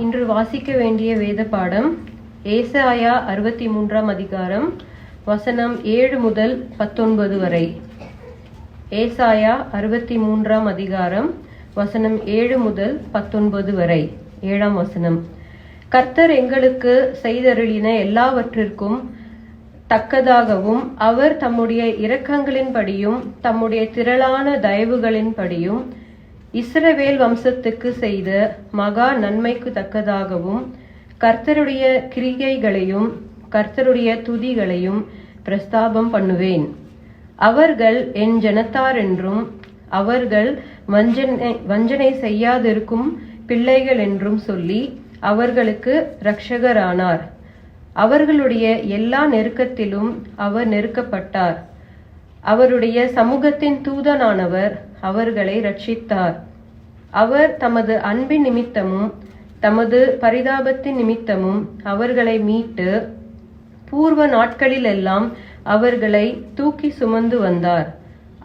இன்று வாசிக்க வேண்டிய வேத பாடம் ஏசாயா 63 அதிகாரம் வசனம் 7 முதல் 19 வரை. ஏசாயா 63 அதிகாரம் வசனம் 7 முதல் 19 வரை. 7ஆம் வசனம். கர்த்தர் எங்களுக்கு செய்தருளின எல்லாவற்றிற்கும் தக்கதாகவும் அவர் தம்முடைய இரக்கங்களின்படியும் தம்முடைய திரளான தயவுகளின்படியும் இஸ்ரவேல் வம்சத்துக்கு செய்த மகா நன்மைக்கு தக்கதாகவும் கர்த்தருடைய கிரிகைகளையும் கர்த்தருடைய துதிகளையும் பிரஸ்தாபம் பண்ணுவேன். அவர்கள் என் ஜனத்தார் என்றும் அவர்கள் வஞ்சனை செய்யாதிருக்கும் பிள்ளைகள் என்றும் சொல்லி அவர்களுக்கு இரட்சகரானார். அவர்களுடைய எல்லா நெருக்கத்திலும் அவர் நெருக்கப்பட்டார். அவருடைய சமூகத்தின் தூதனானவர் அவர்களை ரட்சித்தார். அவர் தமது அன்பின் நிமித்தமும் தமது பரிதாபத்தின் நிமித்தமும் அவர்களை மீட்டு பூர்வ நாட்களிலெல்லாம் அவர்களை தூக்கி சுமந்து வந்தார்.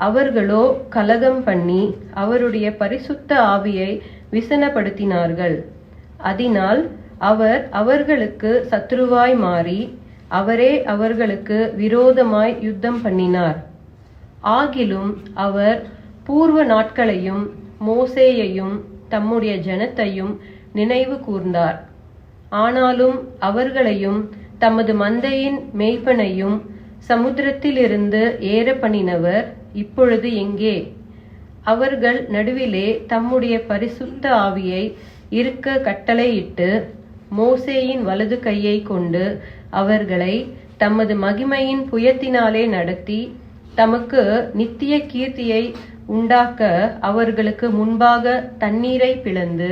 அவர்களோ கலகம் பண்ணி அவருடைய பரிசுத்த ஆவியை விசனப்படுத்தினார்கள். அதனால் அவர் அவர்களுக்கு சத்துருவாய் மாறி அவரே அவர்களுக்கு விரோதமாய் யுத்தம் பண்ணினார். ஆகிலும் அவர் பூர்வ நாட்களையும் மோசேயையும் தம்முடைய ஜனத்தையும் நினைவு கூர்ந்தார். ஆனாலும் அவர்களையும் தமது மந்தையின் மேய்ப்பனையும் சமுத்திரத்திலிருந்து ஏற பண்ணினவர் இப்பொழுது எங்கே? அவர்கள் நடுவிலே தம்முடைய பரிசுத்த ஆவியை இருக்க கட்டளையிட்டு மோசேயின் வலது கையை கொண்டு அவர்களை தமது மகிமையின் புயத்தினாலே நடத்தி தமக்கு நித்திய கீர்த்தியை உண்டாக்க அவர்களுக்கு முன்பாக தண்ணீரை பிளந்து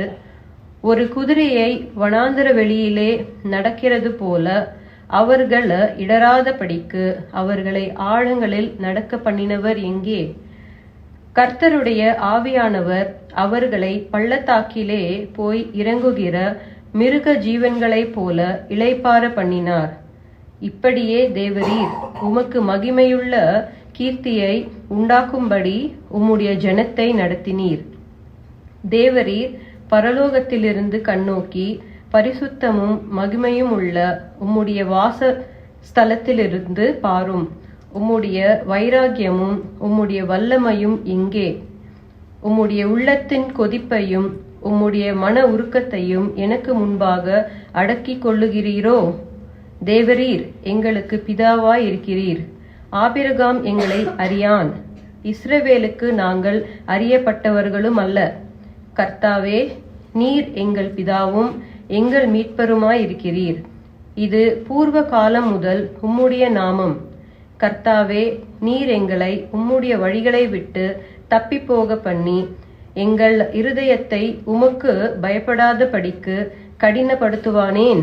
ஒரு குதிரையை வனாந்தர வெளியிலே நடக்கிறது போல அவர்கள் இடராதபடிக்கு அவர்களை ஆழங்களில் நடக்க பண்ணினவர் எங்கே? கர்த்தருடைய ஆவியானவர் அவர்களை பள்ளத்தாக்கிலே போய் இறங்குகிற மிருக ஜீவன்களைப் போல இளைப்பாற பண்ணினார். இப்படியே தேவரீர் உமக்கு மகிமையுள்ள கீர்த்தியை உண்டாக்கும்படி உம்முடைய ஜனத்தை நடத்தினீர். தேவரீர் பரலோகத்திலிருந்து கண்ணோக்கி பரிசுத்தமும் மகிமையும் உள்ள உம்முடைய வாச ஸ்தலத்திலிருந்து பாரும். உம்முடைய வைராகியமும் உம்முடைய வல்லமையும் எங்கே? உம்முடைய உள்ளத்தின் கொதிப்பையும் உம்முடைய மன உருக்கத்தையும் எனக்கு முன்பாக அடக்கி கொள்ளுகிறீரோ? தேவரீர் எங்களுக்கு பிதாவாய் இருக்கிறீர். ஆபிரகாம் எங்களை அறியான், இஸ்ரவேலுக்கு நாங்கள் அறியப்பட்டவர்களும் அல்ல. கர்த்தாவே, நீர் எங்கள் பிதாவும் எங்கள் மீட்பருமாய் இருக்கிறீர். இது பூர்வ காலம் முதல் உம்முடைய நாமம். கர்த்தாவே, நீர் எங்களை உம்முடைய வழிகளை விட்டு தப்பி போக பண்ணி எங்கள் இருதயத்தை உமக்கு பயப்படாதபடிக்கு கடினப்படுத்துவானேன்?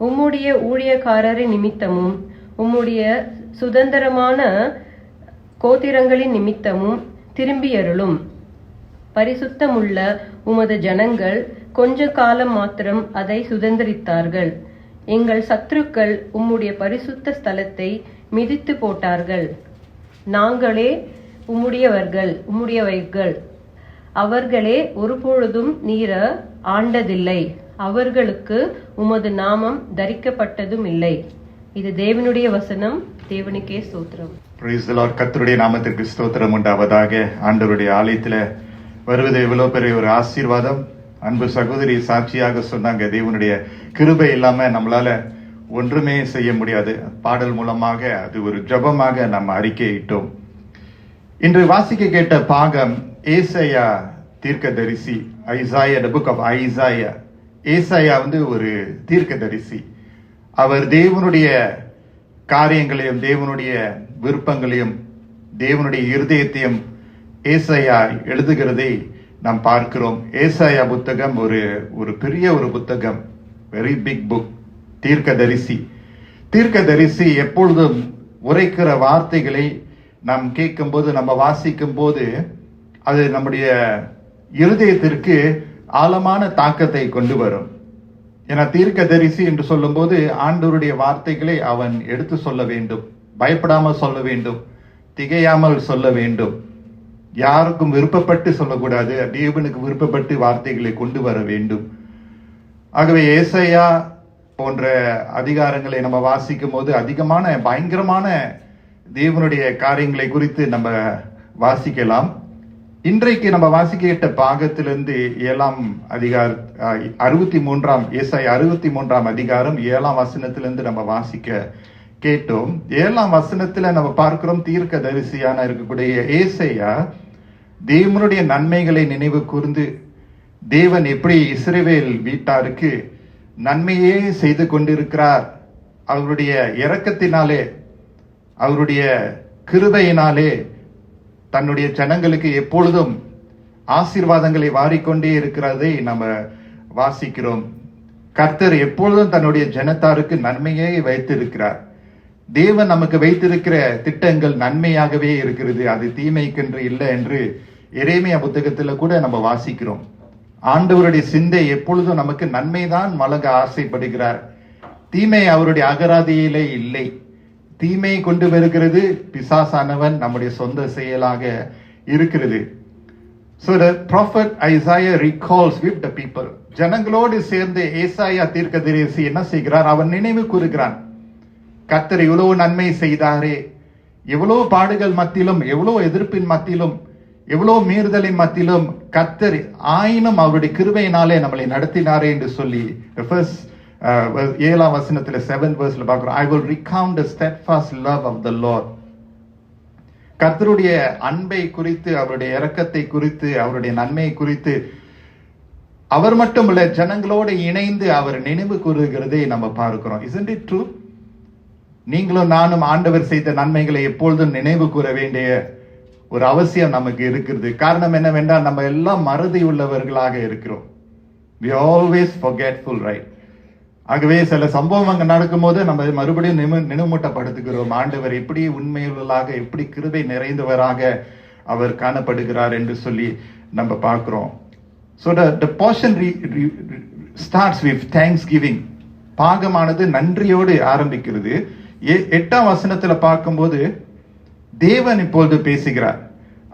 உம்முடைய ஊழியக்காரரின் நிமித்தமும் உம்முடைய சுதந்திரமான கோத்திரங்களின் நிமித்தமும் திரும்பியருளும். பரிசுத்தமுள்ள உமது ஜனங்கள் கொஞ்ச காலம் மாத்திரம் அதை சுதந்திரித்தார்கள். எங்கள் சத்துருக்கள் உம்முடைய பரிசுத்த ஸ்தலத்தை மிதித்து போட்டார்கள். நாங்களே உம்முடையவைகள். அவர்களே ஒருபொழுதும் நீர ஆண்டதில்லை. அவர்களுக்கு உமது நாமம் தரிக்கப்பட்டதும் இல்லை. இது தேவனுடைய வசனம். தேவனுக்கே ஸ்தோத்திரம். Praise the Lord. கர்த்தருடைய நாமத்திற்கு ஸ்தோத்திரம் உண்டாவதாக. ஆண்டவருடைய ஆலயத்துல வருவது எவ்வளவு பெரிய ஒரு ஆசீர்வாதம். அன்பு சகோதரி சாட்சியாக சொன்னாங்க, தேவனுடைய கிருபை இல்லாம நம்மளால ஒன்றுமே செய்ய முடியாது. பாடல் மூலமாக அது ஒரு ஜபமாக நம்ம அறிக்கையிட்டோம். இன்று வாசிக்க கேட்ட பாகம் ஏசாயா தீர்க்கதரிசி. Isaiah, the book of Isaiah. ஏசாயா ஒரு தீர்க்கதரிசி. அவர் தேவனுடைய காரியங்களையும் தேவனுடைய விருப்பங்களையும் தேவனுடைய இருதயத்தையும் ஏசாயா எழுதுகிறதை நாம் பார்க்கிறோம். ஏசாயா புத்தகம் ஒரு பெரிய ஒரு புத்தகம், வெரி பிக் புக். தீர்க்கதரிசி எப்பொழுதும் உரைக்கிற வார்த்தைகளை நாம் கேட்கும்போது, நம்ம வாசிக்கும் போது அது நம்முடைய இருதயத்திற்கு ஆழமான தாக்கத்தை கொண்டு வரும். ஏன்னா தீர்க்கதரிசி என்று சொல்லும் போது ஆண்டவருடைய வார்த்தைகளை அவன் எடுத்து சொல்ல வேண்டும், பயப்படாமல் சொல்ல வேண்டும், திகையாமல் சொல்ல வேண்டும். யாருக்கும் விருப்பப்பட்டு சொல்லக்கூடாது, தேவனுக்கு விருப்பப்பட்டு வார்த்தைகளை கொண்டு வர வேண்டும். ஆகவே ஏசாயா போன்ற அதிகாரங்களை நம்ம வாசிக்கும் போது அதிகமான பயங்கரமான தேவனுடைய காரியங்களை குறித்து நம்ம வாசிக்கலாம். இன்றைக்கு நம்ம வாசிக்கிட்ட பாகத்திலிருந்து 7ஆம் அதிகார 63ஆம் ஏசாயா 63ஆம் அதிகாரம் 7ஆம் வசனத்திலிருந்து நம்ம வாசிக்க கேட்டோம். 7ஆம் வசனத்துல நம்ம பார்க்கிறோம், தீர்க்க தரிசியான இருக்கக்கூடிய ஏசாயா தேவனுடைய நன்மைகளை நினைவு கூர்ந்து தேவன் எப்படி இஸ்ரவேல் வீட்டாருக்கு நன்மையே செய்து கொண்டிருக்கிறார், அவருடைய இரக்கத்தினாலே அவருடைய கிருபையினாலே தன்னுடைய ஜனங்களுக்கு எப்பொழுதும் ஆசீர்வாதங்களை வாரிக்கொண்டே இருக்கிறதை நம்ம வாசிக்கிறோம். கர்த்தர் எப்பொழுதும் தன்னுடைய ஜனத்தாருக்கு நன்மையை வைத்திருக்கிறார். தேவன் நமக்கு வைத்திருக்கிற திட்டங்கள் நன்மையாகவே இருக்கிறது, அது தீமைக்கென்று இல்லை என்று எரேமியா புத்தகத்துல கூட நம்ம வாசிக்கிறோம். ஆண்டவருடைய சிந்தை எப்பொழுதும் நமக்கு நன்மைதான் வழங்க ஆசைப்படுகிறார். தீமை அவருடைய அகராதியிலே இல்லை. தீமை கொண்டு வருகிறது பிசாசானவன், நம்முடைய சொந்த செயலாக இருக்கிறது. So the prophet Isaiah recalls with the people. ஜனங்களோடு சேர்ந்து ஏசாயா தீர்க்கதரிசி என்ன செய்கிறார்? அவன் நினைவு கூறுகிறான், கர்த்தர் எவ்வளவு நன்மை செய்தாரே, எவ்வளவு பாடுகள் மத்தியிலும், எவ்வளவு எதிர்ப்பின் மத்தியிலும், எவ்வளவு மீறுதலின் மத்தியிலும் கர்த்தர் ஆயினும் அவருடைய கிருபையினாலே நம்மளை நடத்தினாரே என்று சொல்லி 7ஆம் வசனத்துல 7th verseல பார்க்கிறோம். I will recount the steadfast love of the Lord. கர்த்தருடைய அன்பை குறித்து, அவருடைய இரக்கத்தை குறித்து, அவருடைய நன்மையை குறித்து அவர் மட்டுமல்ல ஜனங்களோடு இணைந்து அவர் நினைவு கூறுகிறதை நம்ம பார்க்கிறோம். Isn't it true? நீங்களும் நானும் ஆண்டவர் செய்த நன்மைகளை எப்பொழுதும் நினைவு கூற வேண்டிய ஒரு அவசியம் நமக்கு இருக்கிறது. காரணம் என்னவென்றால் நம்ம எல்லாம் மறதி உள்ளவர்களாக இருக்கிறோம். We always forgetful, right? ஆகவே சில சம்பவங்கள் நடக்கும்போது நம்ம மறுபடியும் நினைவூட்டப்படுத்துகிறோம், ஆண்டவர் எப்படி உண்மையுள்ளதாக, எப்படி கிருபை நிறைந்தவராக அவர் காணப்படுகிறார் என்று சொல்லி நம்ம பார்க்கிறோம். So the portion starts with thanksgiving. பாகமானது நன்றியோடு ஆரம்பிக்கிறது. 8ஆம் வசனத்துல பார்க்கும்போது தேவன் இப்பொழுது பேசுகிறார்.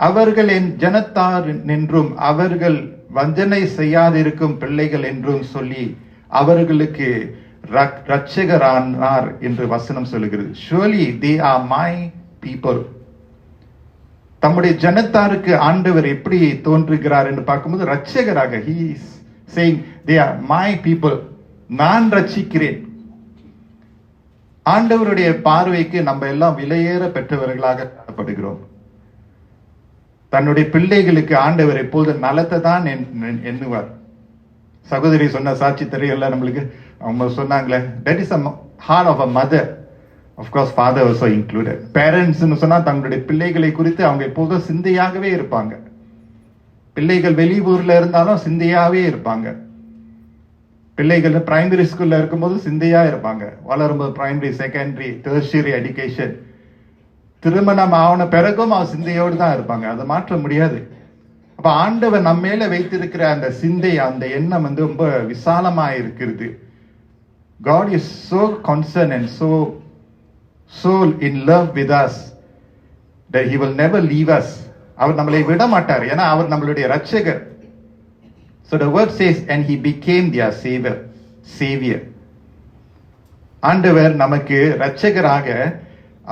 அவர்கள் என் ஜனத்தார் என்றும் அவர்கள் வஞ்சனை செய்யாதிருக்கும் பிள்ளைகள் என்றும் சொல்லி அவர்களுக்கு ரட்சகரானார் என்று வசனம் சொல்லுகிறது. Surely they are my people. தம்முடைய ஜனத்தாருக்கு ஆண்டவர் எப்படி தோன்றுகிறார் என்று பார்க்கும்போது ரட்சகராக, he is saying they are my people. நான் ரட்சிக்கிறேன். ஆண்டவருடைய பார்வைக்கு நம்ம எல்லாம் விலையேற பெற்றவர்களாக காணப்படுகிறோம். தன்னுடைய பிள்ளைகளுக்கு ஆண்டவர் எப்போது நலத்தை தான் எண்ணுவார். சகோதரி சொன்ன சாட்சி தெரியல நம்மளுக்கு, அவங்க சொன்னாங்களே, that is a heart of a mother. Of course father also included. Parents னு சொன்னா தங்களுடைய பிள்ளைகளை குறித்து அவங்க எப்போதும் சிந்தையாகவே இருப்பாங்க. பிள்ளைகள் வெளியூர்ல இருந்தாலும் சிந்தையாவே இருப்பாங்க. பிள்ளைகள் பிரைமரி ஸ்கூல்ல இருக்கும்போது சிந்தையா இருப்பாங்க. வளரும்போது பிரைமரி, செகண்டரி, டெர்ஷியரி எஜுகேஷன், திருமணம் ஆன பிறகும் அவன் சிந்தையோடு தான் இருப்பாங்க. அதை மாற்ற முடியாது. அப்ப ஆண்டவர் நம்ம மேல வைத்திருக்கிற அந்த சிந்தை, அந்த எண்ணம் ரொம்ப விசாலமா இருக்கிறது. God is so concerned and so in love with us that he will never leave us. அவர் நம்மளை விட மாட்டார். ஏன்னா அவர் நம்மளுடைய ரட்சகர். So the word says, and he became their savior. ஆண்டவர் நமக்கு ரட்சகராக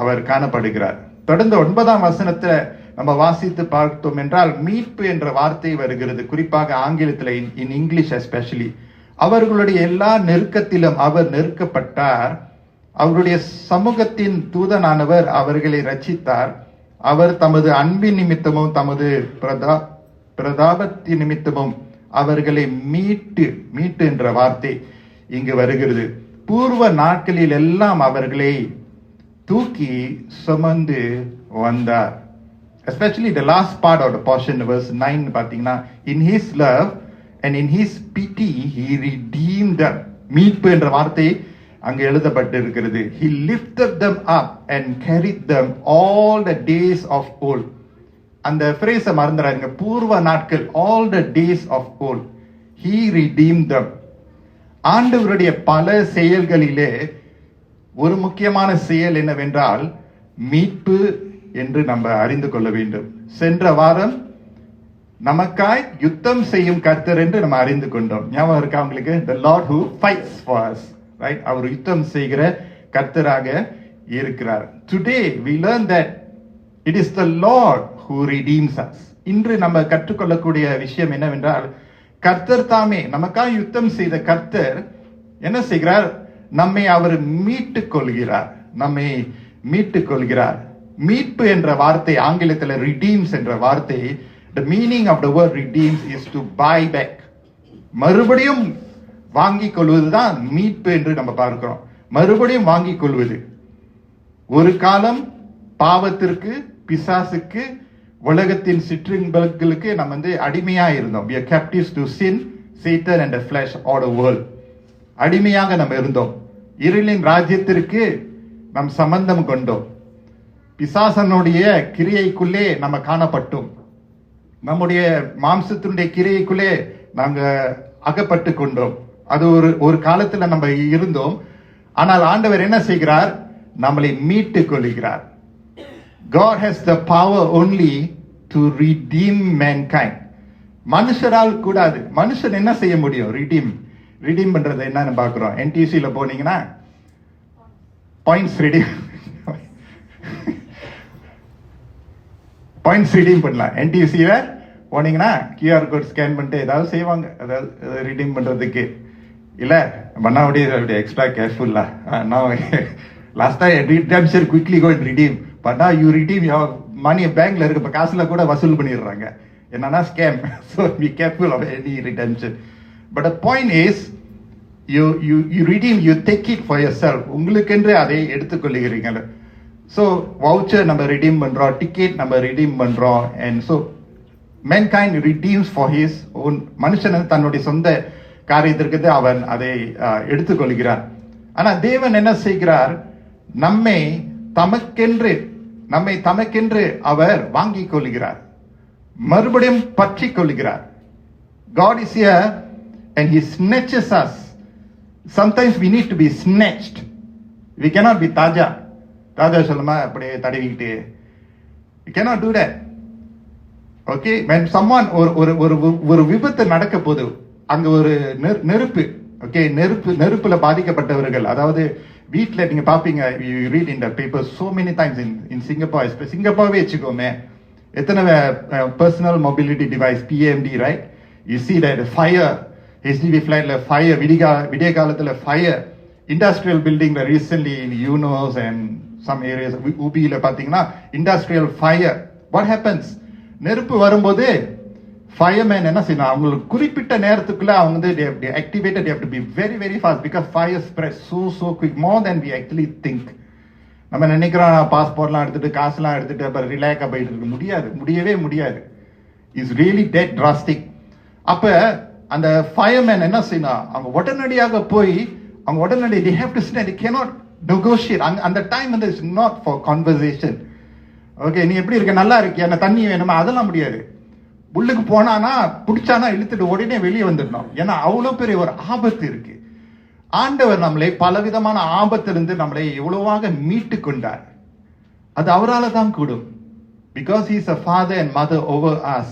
அவர் காணப்படுகிறார். தொடர்ந்து 9ஆம் வசனத்தை நம்ம வாசித்து பார்த்தோம் என்றால் மீட்பு என்ற வார்த்தை வருகிறது. குறிப்பாக ஆங்கிலத்தில், இன் இங்கிலீஷ் எஸ்பெஷலி. அவர்களுடைய எல்லா நெருக்கத்திலும் அவர் நெருக்கப்பட்டார். அவருடைய சமூகத்தின் தூதனானவர் அவர்களை ரட்சித்தார். அவர் தமது அன்பின் நிமித்தமும் தமது பிரதாபத்தின் நிமித்தமும் அவர்களை மீட்டு என்ற வார்த்தை இங்கு வருகிறது. பூர்வ நாட்களில் எல்லாம் அவர்களை தூக்கி சுமந்து வந்தார். Especially the last part of the portion, verse 9 பார்த்தீங்கன்னா, in his love and in his pity he redeemed them. மீட்பு என்ற வார்த்தை அங்கு எழுதப்பட்டிருக்கிறது. He lifted them up and carried them all the days of old. அந்த phrase மறந்துறாங்க. பூர்வ நாட்கள், all the days of old. He redeemed them. ஆண்டவருடைய பல செயல்களிலே ஒரு முக்கியமான செயல் என்னவென்றால் மீட்பு என்று நம்ம அறிந்து கொள்ள வேண்டும். சென்ற வாரம் நமக்காய் யுத்தம் செய்யும் கர்த்தர் என்று நம்ம அறிந்து கொண்டோம். ஞாபகம் இருக்கா உங்களுக்கு? The Lord who fights for us, right? அவர் யுத்தம் செய்கிற கர்த்தராக இருக்கிறார். Today we learn that it is the Lord who redeems us. இன்று நம்ம கற்றுக்கொள்ளக்கூடிய விஷயம் என்னவென்றால், கர்த்தர் தாமே நமக்காக யுத்தம் செய்த கர்த்தர் என்ன செய்கிறார்? நம்மை அவர் மீட்டுக் கொள்கிறார். நம்மை மீட்டுக் கொள்கிறார். மீட்பு என்ற வார்த்தை ஆங்கிலத்தில் redeems என்ற வார்த்தை, the meaning of the word redeems is to buy back. மறுபடியும் வாங்கிக் கொள்வதுதான் மீட்பு என்று நம்ம பார்க்கிறோம். மறுபடியும் வாங்கிக் கொள்வது. ஒரு காலம் பாவத்திற்கு, பிசாசுக்கு, உலகத்தின் சிற்றின்பங்களுக்கு நம்ம அடிமையா இருந்தோம். We are captives to sin, Satan and the flesh or the world. அடிமையாக நம்ம இருந்தோம். இருளின் ராஜ்யத்திற்கு நம் சம்பந்தம் கொண்டோம். பிசாசனுடைய கிரியைக்குள்ளே நம்ம காணப்பட்டோம். நம்முடைய மாம்சத்தினுடைய கிரியைக்குள்ளே நாங்க அகப்பட்டு கொண்டோம். அது ஒரு காலத்துல நம்ம இருந்தோம். ஆனால் ஆண்டவர் என்ன செய்கிறார்? நம்மளை மீட்டுக் கொள்கிறார். God has the power only to redeem mankind. மனுஷரால் கூடாது. மனுஷன் என்ன செய்ய முடியும்? ரிடீம் பண்றது என்னன்னு பாக்குறோம். NTC-ல போனீங்கன்னா பாயிண்ட்ஸ் ரிடீம் பண்ணலாம். NTC-ல போனீங்கன்னா QR கோட் ஸ்கேன் பண்ணிட்டு ஏதாவது செய்வாங்க, அதாவது ரிடீம் பண்றதுக்கு. இல்ல பண்ணாவுடைய எக்ஸ்ட்ரா கேர்ஃபுல்லா. Last time redemption quickly go and redeem. But now you redeem your money பேங்க்ல இருக்கு, இப்ப காசுல கூட வசூல் பண்ணிடுறாங்க. என்னன்னா scam. So be careful of any redemption. But the point is, you redeem, you take it for yourself. உங்களுக்கென்று அதை எடுத்துக்கொள்கிறீங்க. So voucher நம்ம redeem பண்றோம், ticket நம்ம redeem பண்றோம். And so mankind redeems for his own. மனுஷன் தன்னுடைய சொந்த காரியத்திற்கு அவன் அதை எடுத்துக்கொள்கிறான். ஆனா தேவன் என்ன செய்கிறார்? நம்மை தமக்கென்று அவர் வாங்கிக் கொள்கிறார், மறுபடியும் பற்றி கொள்கிறார். God is here and he snatches us. Sometimes we need to be snatched. We cannot be தாஜா சொல்லுமா அப்படியே தடவிக்கிட்டு. We cannot do that. Okay, when someone ஒரு விபத்து நடக்க போது, அங்க ஒரு நெருப்பு, ஓகே, நெருப்புல பாதிக்கப்பட்டவர்கள், அதாவது வீட்ல நீங்க பாப்பீங்க, you read in the paper so many times in Singapore, சிங்கப்பூர்வே வச்சுக்கோமே, எத்தனை personal mobility device PMD, right? You see that fire, HDB flatல fire, விடிய காலத்துல fire, industrial buildingல recently in UNOS and some areas, UBல பாத்தீங்கன்னா industrial fire. What happens? நெருப்பு வரும்போது firemen என்ன செய்யணும்? அவங்களுக்கு குறிப்பிட்ட நேரத்துக்குள்ள அவங்க they activated, they have to be very very fast because fire spreads so quick, more than we actually think. நம்ம நினைக்கிறோம் பாஸ்போர்ட்லாம் எடுத்துட்டு காசுலாம் எடுத்துட்டு அப்புறம் ரிலாக்ஸா போயிட்டு இருக்க முடியவே. Is really that drastic. அப்ப அந்த firemen என்ன செய்யணும்? அவங்க உடனடியாக போய் they have to stand, they cannot negotiate. அந்த டைம் வந்து is not for conversation. Okay, நீ எப்படி இருக்க, நல்லா இருக்கியா, என்ன தண்ணி வேணுமா, அதெல்லாம் முடியாது. உள்ளுக்கு போனானா பிடிச்சானா இழுத்துட்டு உடனே வெளியே வந்துடணும். ஏன்னா அவ்வளவு பெரிய ஒரு ஆபத்து இருக்கு. ஆண்டவர் நம்மளை பலவிதமான ஆபத்திலிருந்து நம்மளை எவ்வளவாக மீட்டு கொண்டார். அது அவரால் தான் கூடும். Because he is a father and mother over us,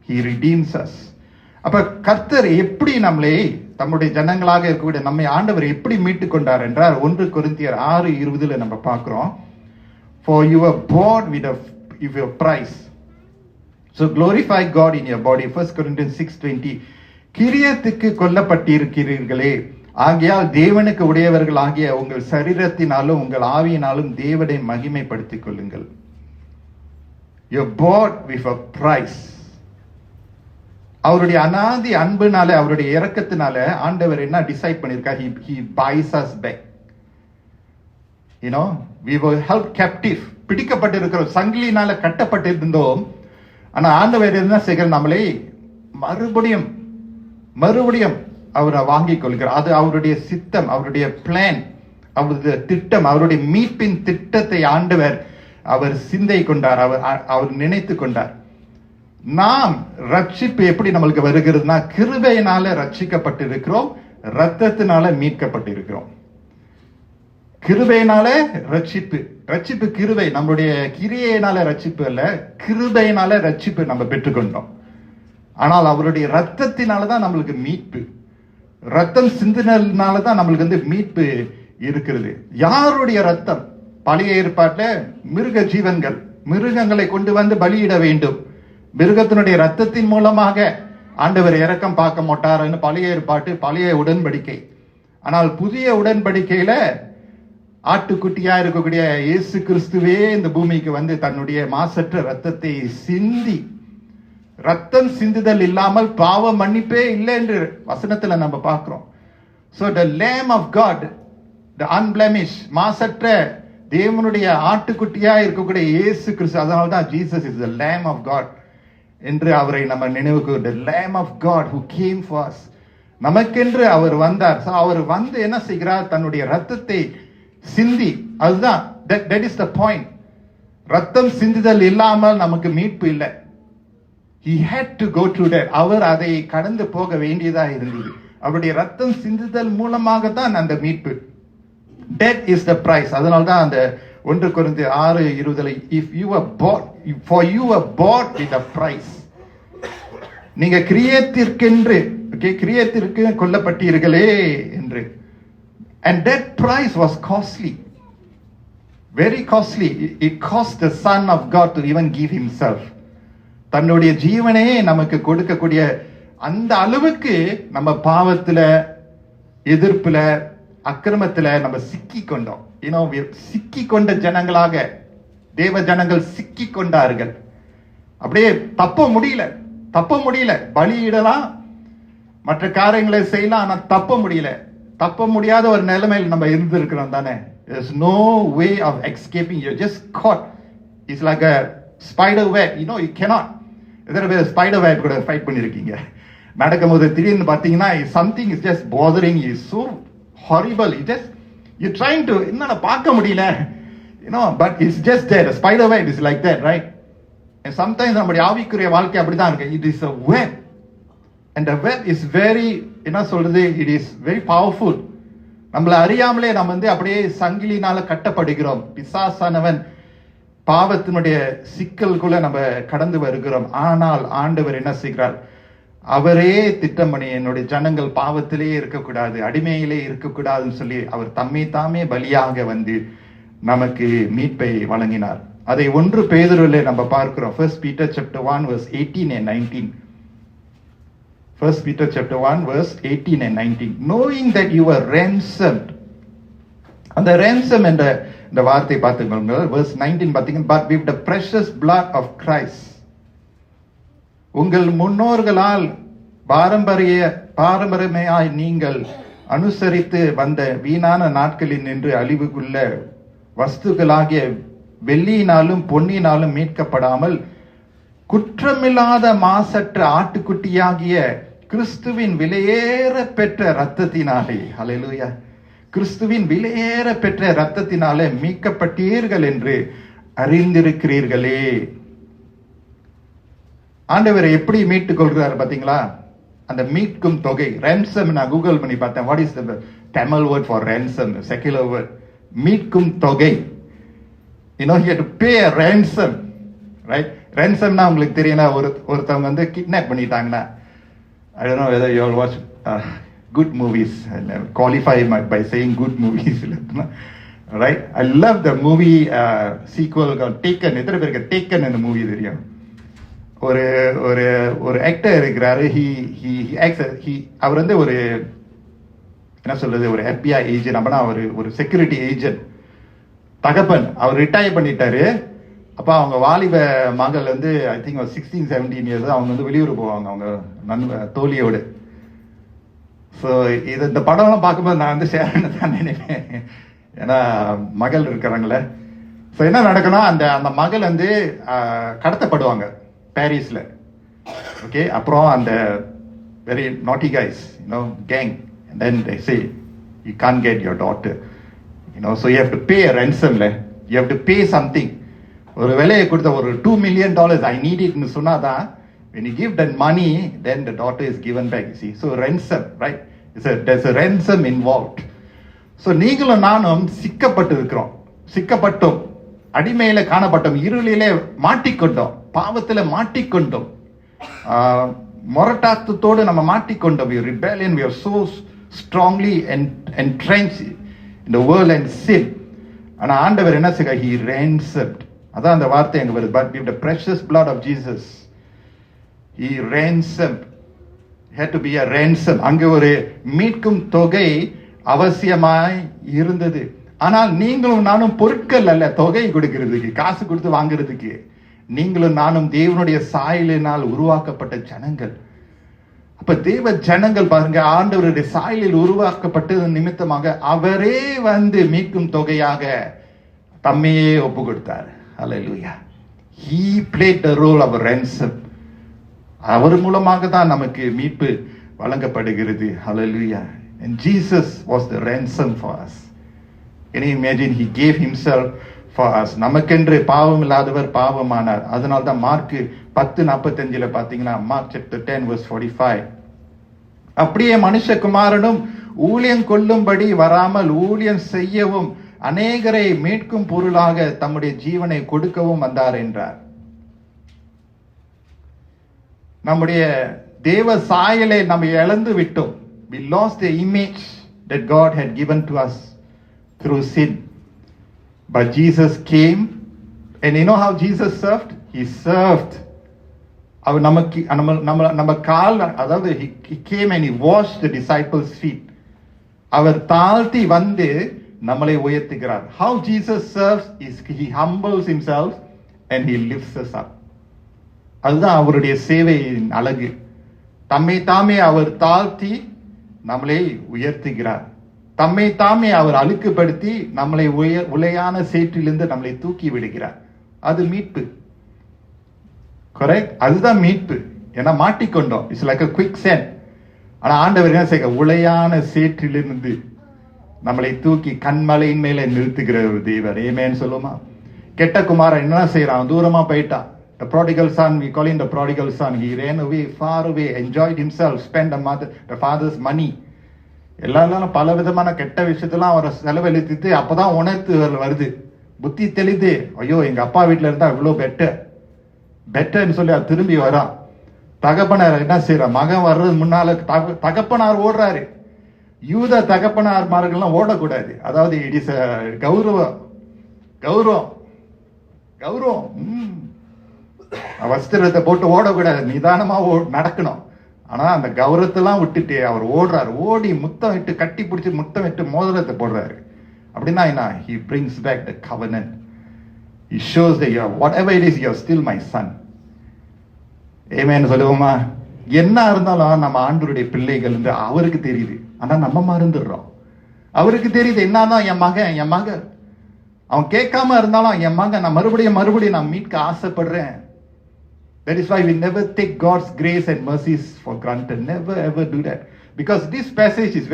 he redeems us. அப்ப கர்த்தர் எப்படி நம்மளை தம்முடைய ஜனங்களாக இருக்கக்கூடிய நம்மை ஆண்டவர் எப்படி மீட்டு கொண்டார் என்றால் 1 கொரிந்தியர் 6:20 நம்ம பார்க்கிறோம். For you were bought with a price. So glorify God in your body. 1 Corinthians 6:20. கிரியத்துக்கு கொல்லப்பட்டிருக்கிறீர்களே, ஆகையால் தேவனுக்கு உடையவர்கள் ஆகிய உங்கள் சரீரத்தினாலும் உங்கள் ஆவியினாலும் தேவனை மகிமைப்படுத்திக் கொள்ளுங்கள். You're bought with a price. அவருடைய அனாதி அன்புனால, அவருடைய இரக்கத்தினால ஆண்டவர் என்ன டிசைட் பண்ணிருக்கார்? He buys us back. You know, we were held captive. பிடிக்கப்பட்டிருக்கிறோம், சங்கிலினால கட்டப்பட்டிருந்தோம். ஆனா ஆண்டவர் என்ன செய்கிறார்? நம்மளை மறுபடியும் அவரை வாங்கிக் கொள்கிறார். அது அவருடைய சித்தம், அவருடைய பிளான், அவருடைய திட்டம், அவருடைய மீட்பின் திட்டத்தை ஆண்டவர் அவர் சிந்தை கொண்டார், அவர் நினைத்து கொண்டார். நாம் ரட்சிப்பு எப்படி நம்மளுக்கு வருகிறதுனா, கிருபையினால ரட்சிக்கப்பட்டிருக்கிறோம், ரத்தத்தினால மீட்கப்பட்டிருக்கிறோம். கிருபையினால ரட்சிப்பு கிருபை, நம்மளுடைய கிரியையினால ரட்சிப்பு அல்ல, கிருபையினால ரட்சிப்பு நம்ம பெற்றுக்கொண்டோம். ஆனால் அவருடைய ரத்தத்தினாலதான் நம்மளுக்கு மீட்பு. ரத்தம் சிந்தினாலதான் நம்மளுக்கு மீட்பு இருக்கிறது. யாருடைய ரத்தம்? பழைய ஏற்பாட்டுல மிருக ஜீவன்கள், மிருகங்களை கொண்டு வந்து பலியிட வேண்டும். மிருகத்தினுடைய ரத்தத்தின் மூலமாக ஆண்டவர் இரக்கம் பார்க்க மாட்டார்னு பழைய ஏற்பாட்டு, பழைய உடன்படிக்கை. ஆனால் புதிய உடன்படிக்கையில ஆட்டுக்குட்டியா இருக்கக்கூடிய இயேசு கிறிஸ்துவே இந்த பூமிக்கு வந்து தன்னுடைய மாசற்ற ரத்தத்தை சிந்தி, ரத்தம் சிந்துதல் இல்லாமல் பாவ மன்னிப்பே இல்லை என்று வசனத்துல நம்ம பார்க்கிறோம். So the Lamb of God, the unblemished, மாசற்ற தேவனுடைய ஆட்டுக்குட்டியா இருக்கக்கூடிய இயேசு கிறிஸ்து, அதனால்தான் Jesus is the Lamb of God என்று அவரை நம்ம நினைவுக்கு, the Lamb of God who came for us, நமக்கென்று அவர் வந்தார். அவர் வந்து என்ன செய்கிறார்? தன்னுடைய ரத்தத்தை சிந்தி, அதுதான் that is the point. ரத்தம் சிந்துதல் இல்லாமல் நமக்கு மீட்பு இல்லை. He had to go through that. அவர் அதை கடந்து போக வேண்டியதா இருந்தது. அவருடைய ரத்தம் சிந்துதல் மூலமாக தான் அந்த மீட்பு. That is the price. அதனால்தான் அந்த 1 கொரிந்தியர் 6:20, if you were bought, for you were bought with a price. நீங்க கிரியத்திற்கென்று, கிரியத்திற்கு கொல்லப்பட்டீர்களே என்று. And that price was costly, very costly. It cost the Son of God to even give himself. தன்னுடைய ஜீவனே நமக்கு கொடுக்கக்கூடிய அந்த அளவுக்கு நம்ம பாவத்துல, எதிர்ப்புல, அக்கிரமத்துல நம்ம சிக்கி கொண்டோம். சிக்கி கொண்ட ஜனங்களாக தேவ ஜனங்கள் சிக்கி கொண்டார்கள். அப்படியே தப்ப முடியல. பலியிடலாம், மற்ற காரியங்களை செய்யலாம், ஆனா தப்ப முடியல. தப்ப முடியாத ஒரு நிலைமையில் நம்ம இருந்திருக்கிறோம் தானே. There's no way of escaping. You're just caught. It's like a spider web. You cannot. எத்தனை பேர் ஸ்பைடர் வெப் கூட ஃபைட் பண்ணிருக்கீங்க? நடக்கும்போது திடீர்னு பார்த்தீங்கன்னா something is just bothering you, so horrible. You're trying to, என்னன்னா பார்க்க முடியல, but it's just there. A spider web is like that, right? And sometimes நம்முடைய ஆவிக்குரிய வாழ்க்கை அப்படிதான் இருக்கு. It is a web, and the web is very, என்ன சொல்றது, it is very powerful. நம்மள அறியாமலே நம்ம அப்படியே சங்கிலினால கட்டப்படுகிறோம். பிசாசானவன் பாவத்தினுடைய சிக்கல்குள்ள நம்ம கடந்து வருகிறோம். ஆனால் ஆண்டவர் என்ன செய்கிறார்? அவரே திட்டம் பண்ணி, என்னுடைய ஜனங்கள் பாவத்திலே இருக்கக்கூடாது, அடிமையிலே இருக்கக்கூடாதுன்னு சொல்லி அவர் தம்மை தாமே பலியாக வந்து நமக்கு மீட்பை வழங்கினார். அதை 1 பேதுருவிலே நம்ம பார்க்கிறோம். 1 Peter chapter 1 verse 18 and 19. 1 Peter chapter 1 verse 18 and 19. Knowing that you were ransomed. அந்த ransom என்ற இந்த வார்த்தை பார்த்துக்கோங்க. verse 19 பார்த்தீங்கன்னா, but with the precious blood of Christ. உங்கள் முன்னோர்களால் பாரம்பரியமாய் நீங்கள் அனுசரித்து வந்த வீணான நாட்களில் நின்று அழிவுக்குள்ள வஸ்துக்களாகிய வெள்ளியினாலும் பொன்னினாலும் மீட்கப்படாமல் குற்றமில்லாத மாசற்ற ஆட்டுக்குட்டியாகிய கிறிஸ்துவின் விலையேற பெற்ற இரத்தத்தினாலே, ஹல்லேலூயா, கிறிஸ்துவின் விலையேற பெற்ற இரத்தத்தினாலே மீட்கப்பட்டீர்கள் என்று அறிந்திருக்கிறீர்களே. ஆண்டவரை எப்படி மீட்டுக் கொள்கிறார் பாத்தீங்களா? அந்த மீட்கும் தொகை, ransom. நான் கூகுள் பண்ணி பார்த்தேன், what is the Tamil word for ransom, secular word, மீட்கும் தொகை. he had to pay a ransom, right? ransom-னா உங்களுக்கு தெரியும்னா, ஒருத்தவங்க கிட்னாப் பண்ணிட்டாங்கன்னா, I don't know whether you all watch good movies. I qualify by saying good movies, right? I love the movie sequel called Taken. எத்தனை பேருக்கு Taken இந்த movie தெரியும்? ஒரு ஒரு ஒரு ஆக்டர் இருக்கிறாரு. அவர் ஒரு என்ன சொல்றது, ஒரு FBI ஏஜென்ட், அப்படின்னா ஒரு செக்யூரிட்டி ஏஜென்ட். தகப்பன் அவர் ரிட்டையர் பண்ணிட்டாரு. அப்ப அவங்க வாலிப மகள் ஐ திங்க் 16-17 இயர்ஸ். அவங்க வெளியூர் போவாங்க அவங்க தோழியோடு. ஸோ இந்த படம்லாம் பார்க்கும்போது நான் சேரன்னு தான் நினைப்பேன், ஏன்னா மகள் இருக்கிறாங்களே. ஸோ என்ன நடக்குன்னா, அந்த மகள் கடத்தப்படுவாங்க பாரிஸ்ல. ஓகே, அப்புறம் அந்த வெரி நாட்டி guys, gang, and then they say you can't get your daughter, so you have to pay a ransom. You have to pay something. ஒரு விலையை கொடுத்த, ஒரு $2 million I need it னு சொன்னாதான், when you give that money, then the daughter is given back, you see. So ransom, right? There's a ransom involved. So நீங்களும் நானும் சிக்கப்பட்டோம், அடிமையில காணப்பட்டோம், இருளிலே மாட்டிக்கொண்டோம், பாவத்துல மாட்டிக்கொண்டோம். மொரட்டாத்தத்தோடு நம்ம மாட்டிக்கொண்டோம். We are rebellion, we are so strongly entrenched in the world and sin. ஆனா ஆண்டவர் என்ன செய்ய? He ransomed. அதான் அந்த வார்த்தை எங்க வருது. But with the precious blood of Jesus, He ransomed. Had to be a ransom. அங்கே ஒரு மீட்கும் தொகை அவசியமாய் இருந்தது. ஆனால் நீங்களும் நானும் பொருட்கள் அல்ல தொகை கொடுக்கிறதுக்கு, காசு கொடுத்து வாங்குறதுக்கு. நீங்களும் நானும் தேவனுடைய சாயலினால் உருவாக்கப்பட்ட ஜனங்கள். அப்ப தேவ ஜனங்கள் பாருங்க, ஆண்டவருடைய சாயலில் உருவாக்கப்பட்டது நிமித்தமாக அவரே மீட்கும் தொகையாக தம்மையே ஒப்பு கொடுத்தார். ஹல்லேலூயா. He played the role of a ransom. அவர் மூலமாக தான் நமக்கு மீட்பு வழங்கப்படுகிறது. ஹல்லேலூயா. And Jesus was the ransom for us. Can you imagine? He gave himself for us. நமக்கென்று பாவம் இல்லாதவர் பாவமானார். அதனால தான் மார்க் 10:45 பாத்தீங்கன்னா, மார்க் chapter 10 verse 45, அப்படியே மனுஷகுமாரனும் ஊழியம் கொள்ளும்படி வராமல் ஊழியம் செய்யவும் அநேகரை மீட்கும் பொருளாக தம்முடைய ஜீவனை கொடுக்கவும் வந்தார் என்றார். நம்முடைய தேவ சாயலை நம்ம இழந்து விட்டோம். We lost the image that God had given to us through sin. But Jesus came, and you know how Jesus served? He served. அவர் நமக்கு நம்ம கால், அதாவது he came and he washed the disciples' feet. அவர் தாழ்த்தி வந்து நம்மளை உயர்த்துகிறார். How Jesus serves is he humbles himself and he lifts us up. அதுதான் அவருடைய சேவையின் அழகு. தம்மை தாமே அவர் தாழ்த்தி நம்மளை உயர்த்துகிறார். தம்மை தாமே அவர் அழுக்குப்படுத்தி நம்மளை உலையான சேற்றிலிருந்து நம்மளை தூக்கி விடுகிறார். அது மீட்பு. கரெக்ட்? அதுதான் மீட்பு. ஏன்னா மாட்டிக்கொண்டோம். It's like a quicksand. ஆனா ஆண்டவர் என்ன செய்ய? உலையான சேற்றிலிருந்து நம்மளை தூக்கி கண்மலையின் மேல நிறுத்துகிற ஒரு தேவர். ஆமென் சொல்லுமா? கெட்ட குமாரன் என்ன செய்யறான்? தூரமா போயிட்டான். The prodigal son, we call him the prodigal son. He ran away, far away, enjoyed himself, spent the father's money. எல்லாரும் பல விதமான கெட்ட விஷயத்தெல்லாம் அவரை செலவழித்து அப்பதான் உணர்த்து வருது, புத்தி தெளிது. ஐயோ, எங்க அப்பா வீட்டுல இருந்தா இவ்வளவு பெட்டர்ன்னு சொல்லி அவர் திரும்பி வரான். தகப்பனார் என்ன செய்யற? மகன் வர்றது முன்னால தகப்பனார் ஓடுறாரு. யூத தகப்பனார்மார்கள்லாம் ஓடக்கூடாது. அதாவது இட் இஸ் கௌரவம். வஸ்திரத்தை போட்டு ஓடக்கூடாது, நிதானமா நடக்கணும். ஆனா அந்த கௌரவத்தெல்லாம் விட்டுட்டு அவர் ஓடுறாரு. ஓடி முத்தம் விட்டு கட்டி பிடிச்சி முத்தம் விட்டு மோதிரத்தை போடுறாரு. அப்படின்னா என்ன? He brings back the covenant. He shows that whatever it is, you are still my son. Amen சொல்லுவோமா? என்ன இருந்தாலும் நம்ம ஆண்டவருடைய பிள்ளைகள் என்று அவருக்கு தெரியுது. ஆனா நம்ம மறந்துடுறோம். அவருக்கு தெரியுது என்னதான் என் மகன் அவன் கேட்காம இருந்தாலும் என் மகன் நான் மறுபடியும் நான் மீட்க ஆசைப்படுறேன். That is why we never take God's grace and mercies for granted. Never ever do that. Because this passage is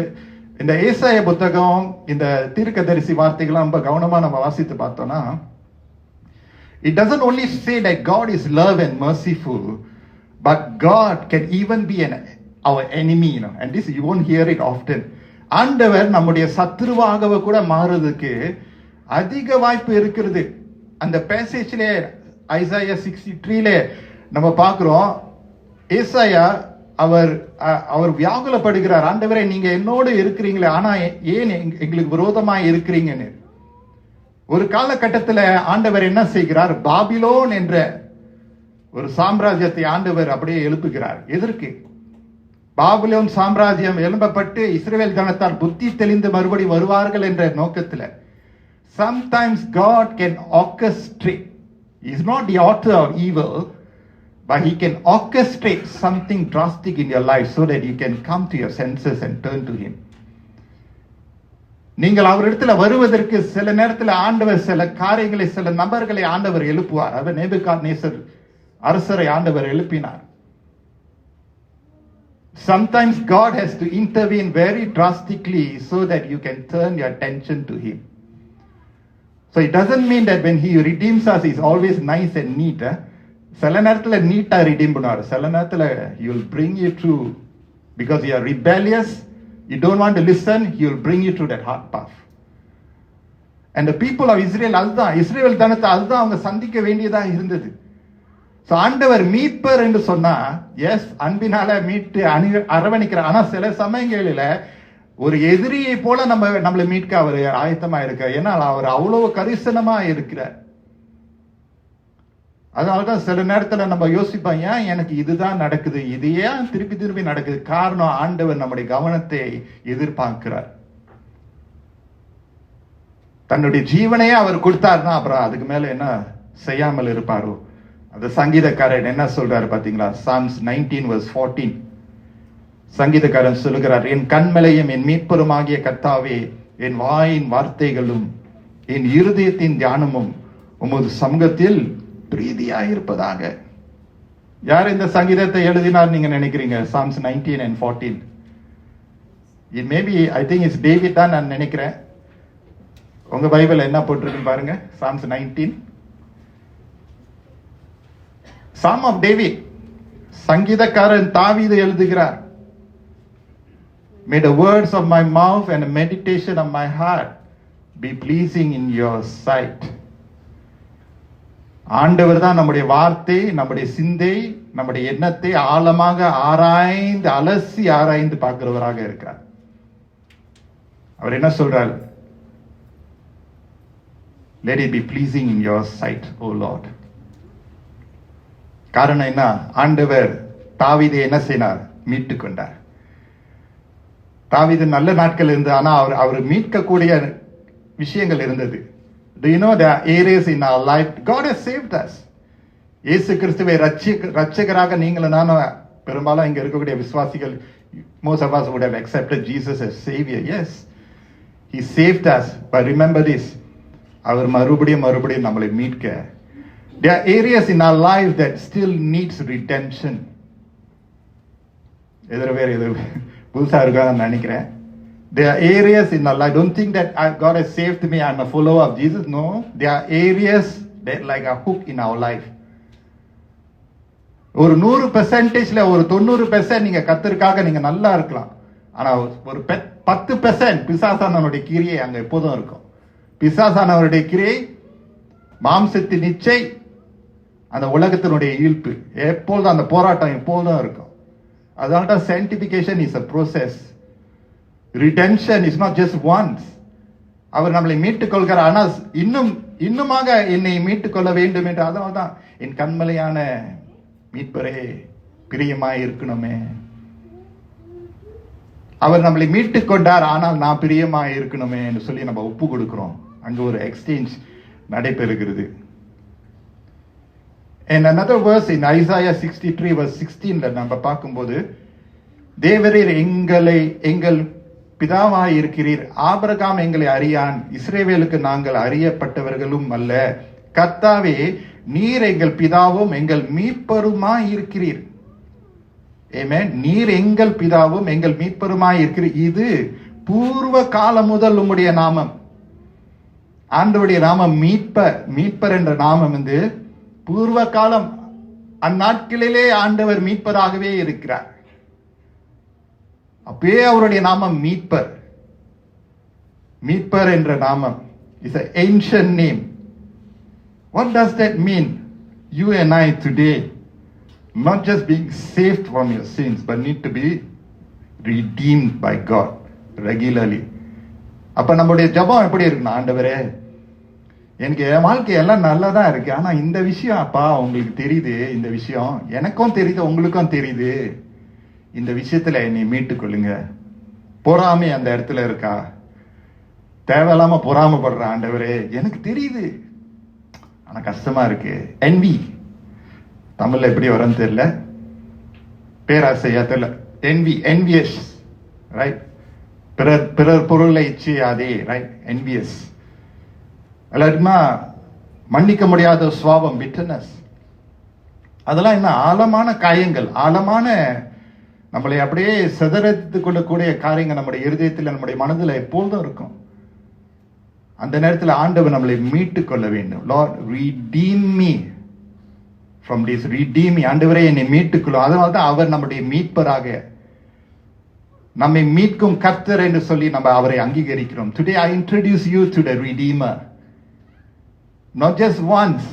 இந்த ஏசாயா புத்தகம், இந்த தீர்க்கதரிசி வார்த்தைகள் ரொம்ப கவனமா நம்ம வாசித்து பார்த்தோம்னா, it doesn't only say that God is love and merciful, but God can even be our enemy, you know. And this you won't hear it often. ஆண்டவர் நம்முடைய சத்துருவாக கூட மாறுறதுக்கு அதிக வாய்ப்பு இருக்கிறது. அந்த பேசேஜ்ல ஐசாயா 63ல நம்ம பார்க்கிறோம். ஏசாயா அவர் வியாகுலப்படுகிறார். ஆண்டவரே, நீங்க என்னோடு இருக்கிறீங்களே, ஆனா ஏன் எங்களுக்கு விரோதமாய் இருக்கிறீங்கன்னு. ஒரு காலகட்டத்தில் ஆண்டவர் என்ன செய்கிறார்? பாபிலோன் என்ற ஒரு சாம்ராஜ்யத்தை ஆண்டவர் அப்படியே எழுப்புகிறார். எதற்கு? பாபிலோன் சாம்ராஜ்யம் எழும்பப்பட்டு இஸ்ரவேல் ஜனத்தார் புத்தி தெளிந்து மறுபடி வருவார்கள் என்ற நோக்கத்தில். Sometimes God can orchestrate. He is not the author of evil, but he can orchestrate something drastic in your life so that you can come to your senses and turn to him. நீங்கள் அவரிடத்துல வருவதற்கு சில நேரத்தில் ஆண்டவர் சில காரியங்களை, சில நபர்களை ஆண்டவர் எழுப்புவார். அவர் நேபுகாத்நேசர் அரசரை ஆண்டவர் எழுப்பினார். Sometimes God has to intervene very drastically so that you can turn your attention to him. So it doesn't mean that when he redeems us is always nice and neat. சில நேரத்தில் நீட்டா redeem பண்ணுவார். சில நேரத்தில் he will bring you through, because you are rebellious, you don't want to listen, he will bring you through that hard path. And the people of Israel, அதுதான் இஸ்ரவேல் ஜனத்தை அதுதான் அவங்க சந்திக்க வேண்டியதா இருந்தது. ஆண்டவர் மீட்பர் என்று சொன்னா எஸ், அன்பினால மீட்டு அரவணைக்கிற. ஆனா சில சமயங்களில ஒரு எதிரியை போல நம்மளை மீட்க அவர் ஆயத்தமா இருக்க. ஏன்னா அவர் அவ்வளவு கரிசனமா இருக்கிறார். அதனாலதான் சில நேரத்துல நம்ம யோசிப்போம், ஏன் எனக்கு இதுதான் நடக்குது, இது ஏன் திருப்பி திருப்பி நடக்குது? காரணம், ஆண்டவர் நம்முடைய கவனத்தை எதிர்பார்க்கிறார். தன்னுடைய ஜீவனையே அவர் கொடுத்தாருன்னா அப்புறம் அதுக்கு மேல என்ன செய்யாமல் இருப்பாரோ? அந்த சங்கீதக்காரன் என்ன சொல்றாரு பாத்தீங்களா? Psalms 19:14 சங்கீதக்காரன் சொல்லுகிறார், என் கண்மலையும் என் மீட்பருமாகிய கர்த்தாவே, என் வாயின் வார்த்தைகளும் என் இருதயத்தின் தியானமும் உமது சமூகத்தில் பிரீதியாயிருப்பதாக. யார் இந்த சங்கீதத்தை எழுதினார் நீங்க நினைக்கிறீங்க? Psalms 19 and 14. It may be, I think it's David தான் நான் நினைக்கிறேன். உங்க பைபிள் என்ன போட்டிருக்கு பாருங்க. Psalms 19, Psalm of David. சங்கீதக்காரன் தாவீது எழுதுகிறார், May the words of my mouth and the meditation of my heart be pleasing in your sight. ஆண்டவர் தான் நம்முடைய வார்த்தை, நம்முடைய சிந்தை, நம்முடைய எண்ணத்தை ஆழமாக ஆராய்ந்து அலசி ஆராய்ந்து பார்க்கிறவராக இருக்கிறார். அவர் என்ன சொல்றார்? Let it be pleasing in your sight, O Lord. காரணம் என்ன? ஆண்டவர் தாவீதை என்ன செய்தார்? மீட்டு கொண்டார். தாவீது நல்ல நாட்கள் இருந்து, ஆனா அவர் மீட்கக்கூடிய விஷயங்கள் இருந்தது. Do you know there are areas in our life God has saved us? இயேசு கிறிஸ்துவை ரட்சகராக நீங்களும் நானும், பெரும்பாலும் இங்க இருக்கக்கூடிய விசுவாசிகள், most of us would have accepted Jesus as Savior. Yes, He saved us. But remember this, அவர் மறுபடியும் நம்மளை மீட்க. There are areas in our life that still needs redemption. எதிர புதுசா இருக்கான்னு நினைக்கிறேன். There are areas in our life. Don't think that God has saved me, I'm a follower of Jesus. No, there are areas that like a hook in our life. ஒரு 100%ல ஒரு 90% நீங்க கர்த்தருக்காக நீங்க நல்லா இருக்கலாம். ஆனா ஒரு 10% பிசாசானவருடைய கிரியை அங்க எப்போதும் இருக்கும். பிசாசானவருடைய கிரியை, மாம்சத்தின் இச்சை, அந்த உலகத்தினுடைய ஈர்ப்பு, எப்பொழுதும் அந்த போராட்டம் எப்பொழுதும் இருக்கும். அதனால்தான் sanctification is a process. Redemption is not just once. அவர் நம்மளை மீட்டுக் கொள்கிறார், ஆனால் இன்னுமாக என்னை மீட்டுக் கொள்ள வேண்டும் என்று. அதனால்தான் என் கண்மலையான மீட்பரே பிரியமாய் இருக்கணுமே. அவர் நம்மளை மீட்டுக் கொண்டார், ஆனால் நான் பிரியமாய் இருக்கணுமே என்று சொல்லி நம்ம ஒப்பு கொடுக்கிறோம். அங்கு ஒரு எக்ஸ்சேஞ்ச் நடைபெறுகிறது. And another verse in Isaiah 63 verse 16 நம்ம பார்க்கும்போது, தேவரீர் எங்கள் பிதாவாய் இருக்கிறீர், ஆபிரகாம் எங்களை அறியான், இஸ்ரவேலுக்கு நாங்கள் அறியப்பட்டவர்களும் அல்ல. கர்த்தாவே, நீர் எங்கள் பிதாவும் எங்கள் மீட்பருமாய் இருக்கிறீர். ஆமென். நீர் எங்கள் பிதாவும் எங்கள் மீட்பருமாய் இருக்கிறீர். இது பூர்வ காலம் முதல் உம்முடைய நாமம். ஆண்டவருடைய நாமம் மீட்பர் என்ற நாமம் வந்து பூர்வ காலம், அந்நாட்களிலே ஆண்டவர் மீட்பராகவே இருக்கிறார். அப்பயே அவருடைய நாமம் மீட்பர் என்ற நாமம் is an ancient name. What does that mean? You and I today not just being saved from your sins, but need to be redeemed by God regularly. அப்ப நம்முடைய ஜெபம் எப்படி இருக்குன்னா, ஆண்டவரே, எனக்கு என் வாழ்க்கை எல்லாம் நல்லா தான் இருக்கு, ஆனா இந்த விஷயம் அப்பா உங்களுக்கு தெரியுது, இந்த விஷயம் எனக்கும் தெரியுது, உங்களுக்கும் தெரியுது, இந்த விஷயத்துல என்னை மீட்டுக் கொள்ளுங்க. பொறாமை அந்த இடத்துல இருக்கா? தேவையில்லாம பொறாமப்படுற ஆண்டவரே, எனக்கு தெரியுது, ஆனா கஷ்டமா இருக்கு. envy, தமிழ்ல எப்படி வரும்னு தெரியல, பேராசையா தெரியல. envious, right? பிறர் பொருளை இச்சையாதே, ரைட்? envious. எல்லாருமா மன்னிக்க முடியாத சுவாபம், bitterness. அதெல்லாம் என்ன ஆழமான காயங்கள், ஆழமான நம்மளை அப்படியே சிதறத்து கொள்ளக்கூடிய காரியங்கள் நம்முடைய இருதயத்தில், நம்முடைய மனதில் எப்பொழுதும் இருக்கும். அந்த நேரத்தில் ஆண்டவர் நம்மளை மீட்டுக் கொள்ள வேண்டும். Lord, redeem me from this. Redeem me. ஆண்டவரே, என்னை மீட்டுக்கொள்ளும். அதனால தான் அவர் நம்முடைய மீட்பராக, நம்மை மீட்கும் கர்த்தர் என்று சொல்லி நம்ம அவரை அங்கீகரிக்கிறோம். Today I introduce you to the Redeemer. Not just once,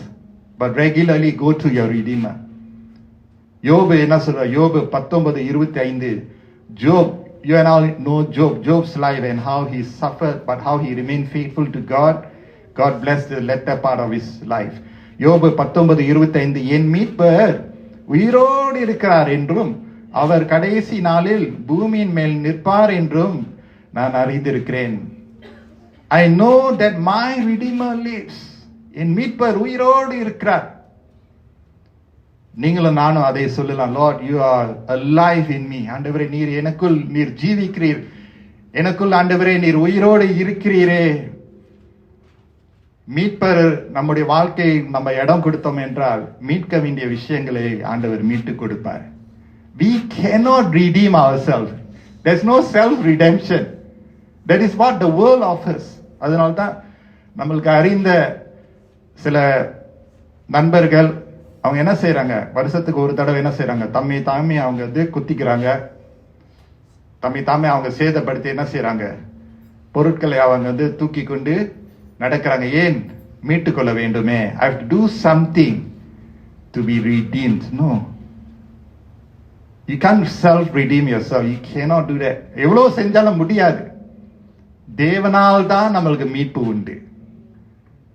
but regularly go to your Redeemer. யோபு என்ன சொல்ற? யோபு 19:25. Job, you and all know Job's life and how he suffered, but how he remained faithful to God. God blessed the latter part of his life. யோபு 19:25, என் மீட்பர் உயிரோடு இருக்கிறார் என்றும் அவர் கடைசி நாளில் பூமியின் மேல் நிற்பார் என்றும் நான் அறிந்திருக்கிறேன். I know that my Redeemer lives. என் மீட்பர் உயிரோடு இருக்கிறார். நீங்களும் நானும் அதை சொல்லலாம். Lord, you are alive in me. ஆண்டவரே, நீர் எனக்குள் நீர் ஜீவிக்கிறீர். எனக்குள் ஆண்டவரே நீர் உயிரோடு இருக்கிறீரே. மீட்பர் நம்முடைய வாழ்க்கையை நம்ம இடம் கொடுத்தோம் என்றால் மீட்க வேண்டிய விஷயங்களை ஆண்டவர் மீட்டு கொடுப்பார். We cannot redeem ourselves. There's no self-redemption. That is what the world offers. அதனால்தான் நம்மளுக்கு அறிந்த சில நண்பர்கள் அவங்க என்ன செய்யறாங்க, வருஷத்துக்கு ஒரு தடவை என்ன செய்யறாங்க, தம்மை தாமே அவங்க குத்திக்கிறாங்க, தம்மை தாமே அவங்க சேதப்படுத்தி என்ன செய்யறாங்க, பொருட்களை அவங்க தூக்கி கொண்டு நடக்கிறாங்க. ஏன்? மீட்டுக்கொள்ள வேண்டுமே. I have to do something to be redeemed. No, you can't self-redeem yourself. You cannot do that. எவ்வளவு செஞ்சாலும் முடியாது. தேவனால் தான் நம்மளுக்கு மீட்பு உண்டு.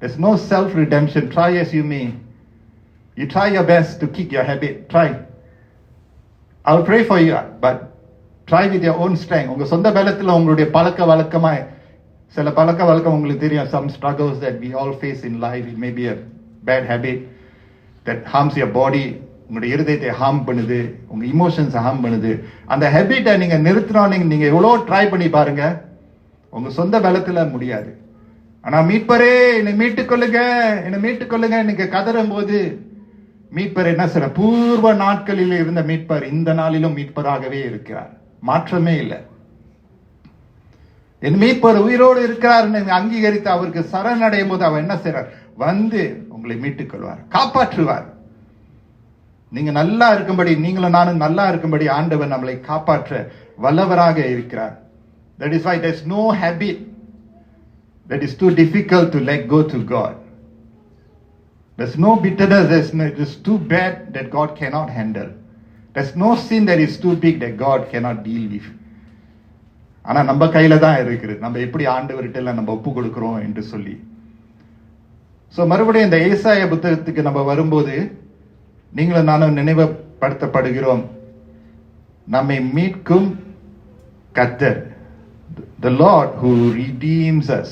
There's no self-redemption. Try as you may. You try your best to kick your habit. Try. I'll pray for you, but try with your own strength. உங்க சொந்த பலத்துல உங்களுடைய பழக்க வழக்கமாய் சில பழக்க வழக்கம் உங்களுக்கு தெரியும். Some struggles that we all face in life. It may be a bad habit that harms your body. உங்களுடைய இருதயத்தை ஹார்ம் பண்ணுது, உங்க இமோஷன்ஸ் ஹார்ம் பண்ணுது. அந்த ஹேபிட்டை நீங்க நிறுத்தணும். நீங்க எவ்வளோ ட்ரை பண்ணி பாருங்க, உங்க சொந்த பலத்துல முடியாது. ஆனா மீட்பரே என்னை மீட்டுக்கொள்ளுங்க, என்னை மீட்டுக்கொள்ளுங்க நீங்க கதறும் போது மீட்பர் என்ன செய்ற? பூர்வ நாட்களில் இருந்த மீட்பர் இந்த நாளிலும் மீட்பராகவே இருக்கிறார். மாற்றமே இல்லை. என் மீட்பர் உயிரோடு இருக்கிறார் அங்கீகரித்து அவருக்கு சரணடையும் போது அவர் என்ன செய்றார்? வந்து உங்களை மீட்டுக் கொள்வார், காப்பாற்றுவார். நீங்க நல்லா இருக்கும்படி, நீங்களும் நானும் நல்லா இருக்கும்படி ஆண்டவர் நம்மளை காப்பாற்ற வல்லவராக இருக்கிறார். That is why there's no habit that is too difficult to let go to God. There's no bitterness that is too bad that God cannot handle. There's no sin that is too big that God cannot deal with. ஆனா நம்ம கையில தான் இருக்குது, நம்ம எப்படி ஆண்டவர்கிட்ட நம்ம ஒப்பு கொடுக்கிறோம் என்று சொல்லி. சோ மறுபடியும் இந்த ஏசாயா புத்தகத்துக்கு நம்ம வரும்போது நீங்களும் நானும் நினைவுபடுத்தப்படுகிறோம். நம்மை மீட்கும் கர்த்தர், the Lord who redeems us,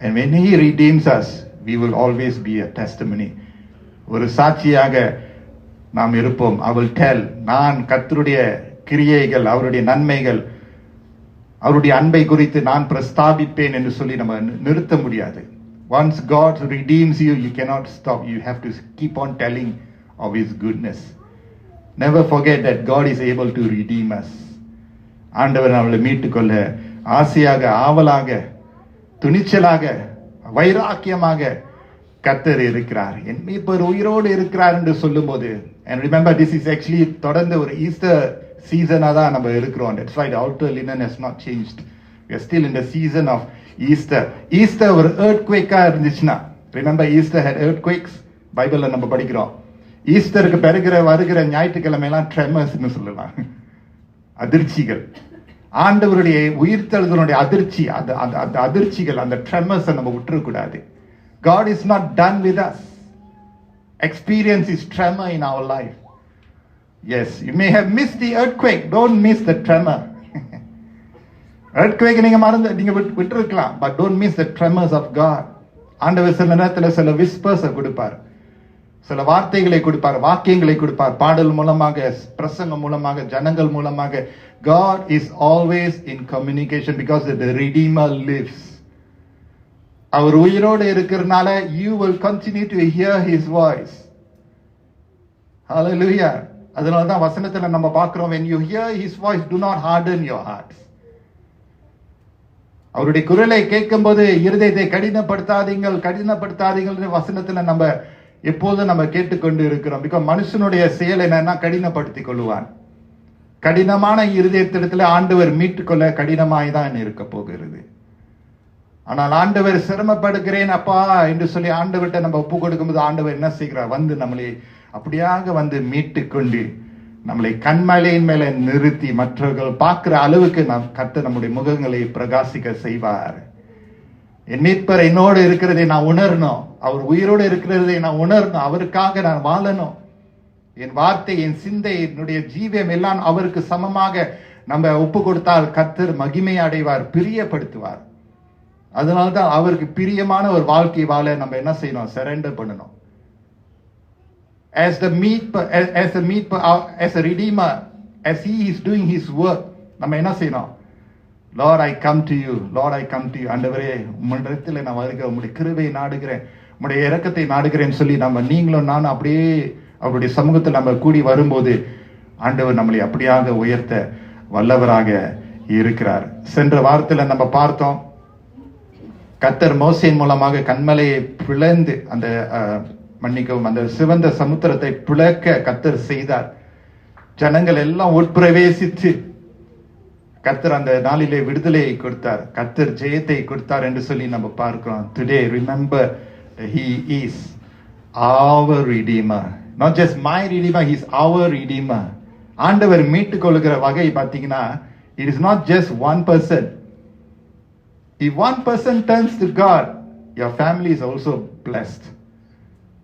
and when he redeems us we will always be a testimony. ஒரு சாட்சியாக நாம் இருப்போம். I will tell, நான் கர்த்தருடைய கிரியைகள், அவருடைய நன்மைகள், அவருடைய அன்பை குறித்து நான் பிரஸ்தாபிப்பேன் என்று சொல்லி நம்ம நிறுத்த முடியாது. Once God redeems you, you cannot stop. You have to keep on telling of his goodness. Never forget that God is able to redeem us. ஆண்டவர் நம்மளை மீட்டுக்கொள்ள ஆசையாக, ஆவலாக, துணிச்சலாக, வைராக்கியமாக கர்த்தர் இருக்கிறார். என் மீட்பர் உயிரோடு இருக்கிறார் என்று சொல்லும் போது, and remember this is actually தொடர்ந்து ஒரு ஈஸ்டர் சீசனா தான் நம்ம இருக்கிறோம். That's why the outer linen has not changed. We are still in the season of Easter. Easter ஒரு earthquake-ஆ இருந்துச்சுன்னா, remember Easter had earthquakes. பைபிள்ல நம்ம படிக்கிறோம். ஈஸ்டருக்கு வருகிற ஞாயிற்றுக்கிழமை எல்லாம் ட்ரெமர்ஸ்னு சொல்லலாம், அதிர்ச்சிகள். ஆண்டவருடைய உயிர்த்தெழுதலுடைய அதிர்ச்சி, அந்த அதிர்ச்சிகள், அந்த ட்ரெமர்ஸை நம்ம விட்டுறக்கூடாது. God is not done with us. Experience is tremor in our life. Yes, you may have missed the earthquake. Don't miss the tremor. earthquake நீங்க விட்டுருக்கலாம், but don't miss the tremors of God. ஆண்டவர் சில நேரத்தில் சில விஸ்பர்ஸை கொடுப்பார், சில வார்த்தைகளை கொடுப்பார், வாக்கியங்களை கொடுப்பார், பாடல் மூலமாக, பிரசங்கம் மூலமாக, ஜனங்கள் மூலமாக. God is always in communication because the Redeemer lives. அவர் உயிரோடு இருக்கிறனால you will continue to hear his voice. Hallelujah. அதனாலதான் வசனத்துல நம்ம பார்க்கிறோம், when you hear his voice, do not harden your hearts. அவருடைய குரலை கேட்கும் போது இருதயத்தை கடினப்படுத்தாதீங்கள் வசனத்துல நம்ம எப்போதும் நம்ம கேட்டுக்கொண்டு இருக்கிறோம். பிகாஸ் மனுஷனுடைய செயல் என்னன்னா கடினப்படுத்திக் கொள்ளுவான். கடினமான இருதயத்திடத்துல ஆண்டவர் மீட்டுக்கொள்ள கடினமாய் தான் இருக்க போகிறது. ஆனால் ஆண்டவர் சிரமப்படுகிறேன் அப்பா என்று சொல்லி ஆண்டவர்கிட்ட நம்ம ஒப்பு கொடுக்கும் போது ஆண்டவர் என்ன செய்கிறார்? வந்து நம்மளை அப்படியாக வந்து மீட்டு கொண்டு நம்மளை கண்மலையின் மேல நிறுத்தி மற்றவர்கள் பார்க்கிற அளவுக்கு கர்த்தர் நம்முடைய முகங்களை பிரகாசிக்க செய்வார். என் மீட்பர் என்னோடு இருக்கிறதை நான் உணரணும், அவர் உயிரோடு இருக்கிறதை நான் உணரணும், அவருக்காக நான் வாழணும். என் வார்த்தை, என் சிந்தை, என்னுடைய ஜீவியம் எல்லாம் அவருக்கு சமமாக நம்ம ஒப்பு கொடுத்தால் கர்த்தர் மகிமை அடைவார், பிரியப்படுத்துவார். அதனால்தான் அவருக்கு பிரியமான ஒரு வாழ்க்கை வாழ நம்ம என்ன செய்யணும்? சரண்டர் பண்ணணும். As a redeemer, as he is doing his work, நம்ம என்ன செய்யணும்? Lord, I come to you. Lord, I come to you. ஆண்டவரே, உம்மிடத்தில் நான் வருகிறேன், உம்முடைய கிருபையை நாடுகிறேன், உம்முடைய இரக்கத்தை நாடுகிறேன்னு சொல்லி நம்ம நீங்களும் நானும் அப்படியே அவருடைய சமூகத்தில் நம்ம கூடி வரும்போது ஆண்டவர் நம்மளை அப்படியாக உயர்த்த வல்லவராக இருக்கிறார். சென்ற வாரத்தில் நம்ம பார்த்தோம், கர்த்தர் மோசேயின் மூலமாக கன்மலையை பிளந்து அந்த சிவந்த சமுத்திரத்தை பிளக்க கர்த்தர் செய்தார். ஜனங்கள் எல்லாம் உட்பிரவேசித்து கர்த்தர் அந்த நாளிலே விடுதலையை கொடுத்தார், கர்த்தர் ஜெயத்தை கொடுத்தார் என்று சொல்லி நம்ம பார்க்கிறோம். Today remember, he is our redeemer, not just my redeemer, he is our redeemer. ஆண்டவர் மீட்டுக் கொள்ளுகிற வகை பார்த்தீங்கன்னா, it is not just one person. If one person turns to God, your family is also blessed.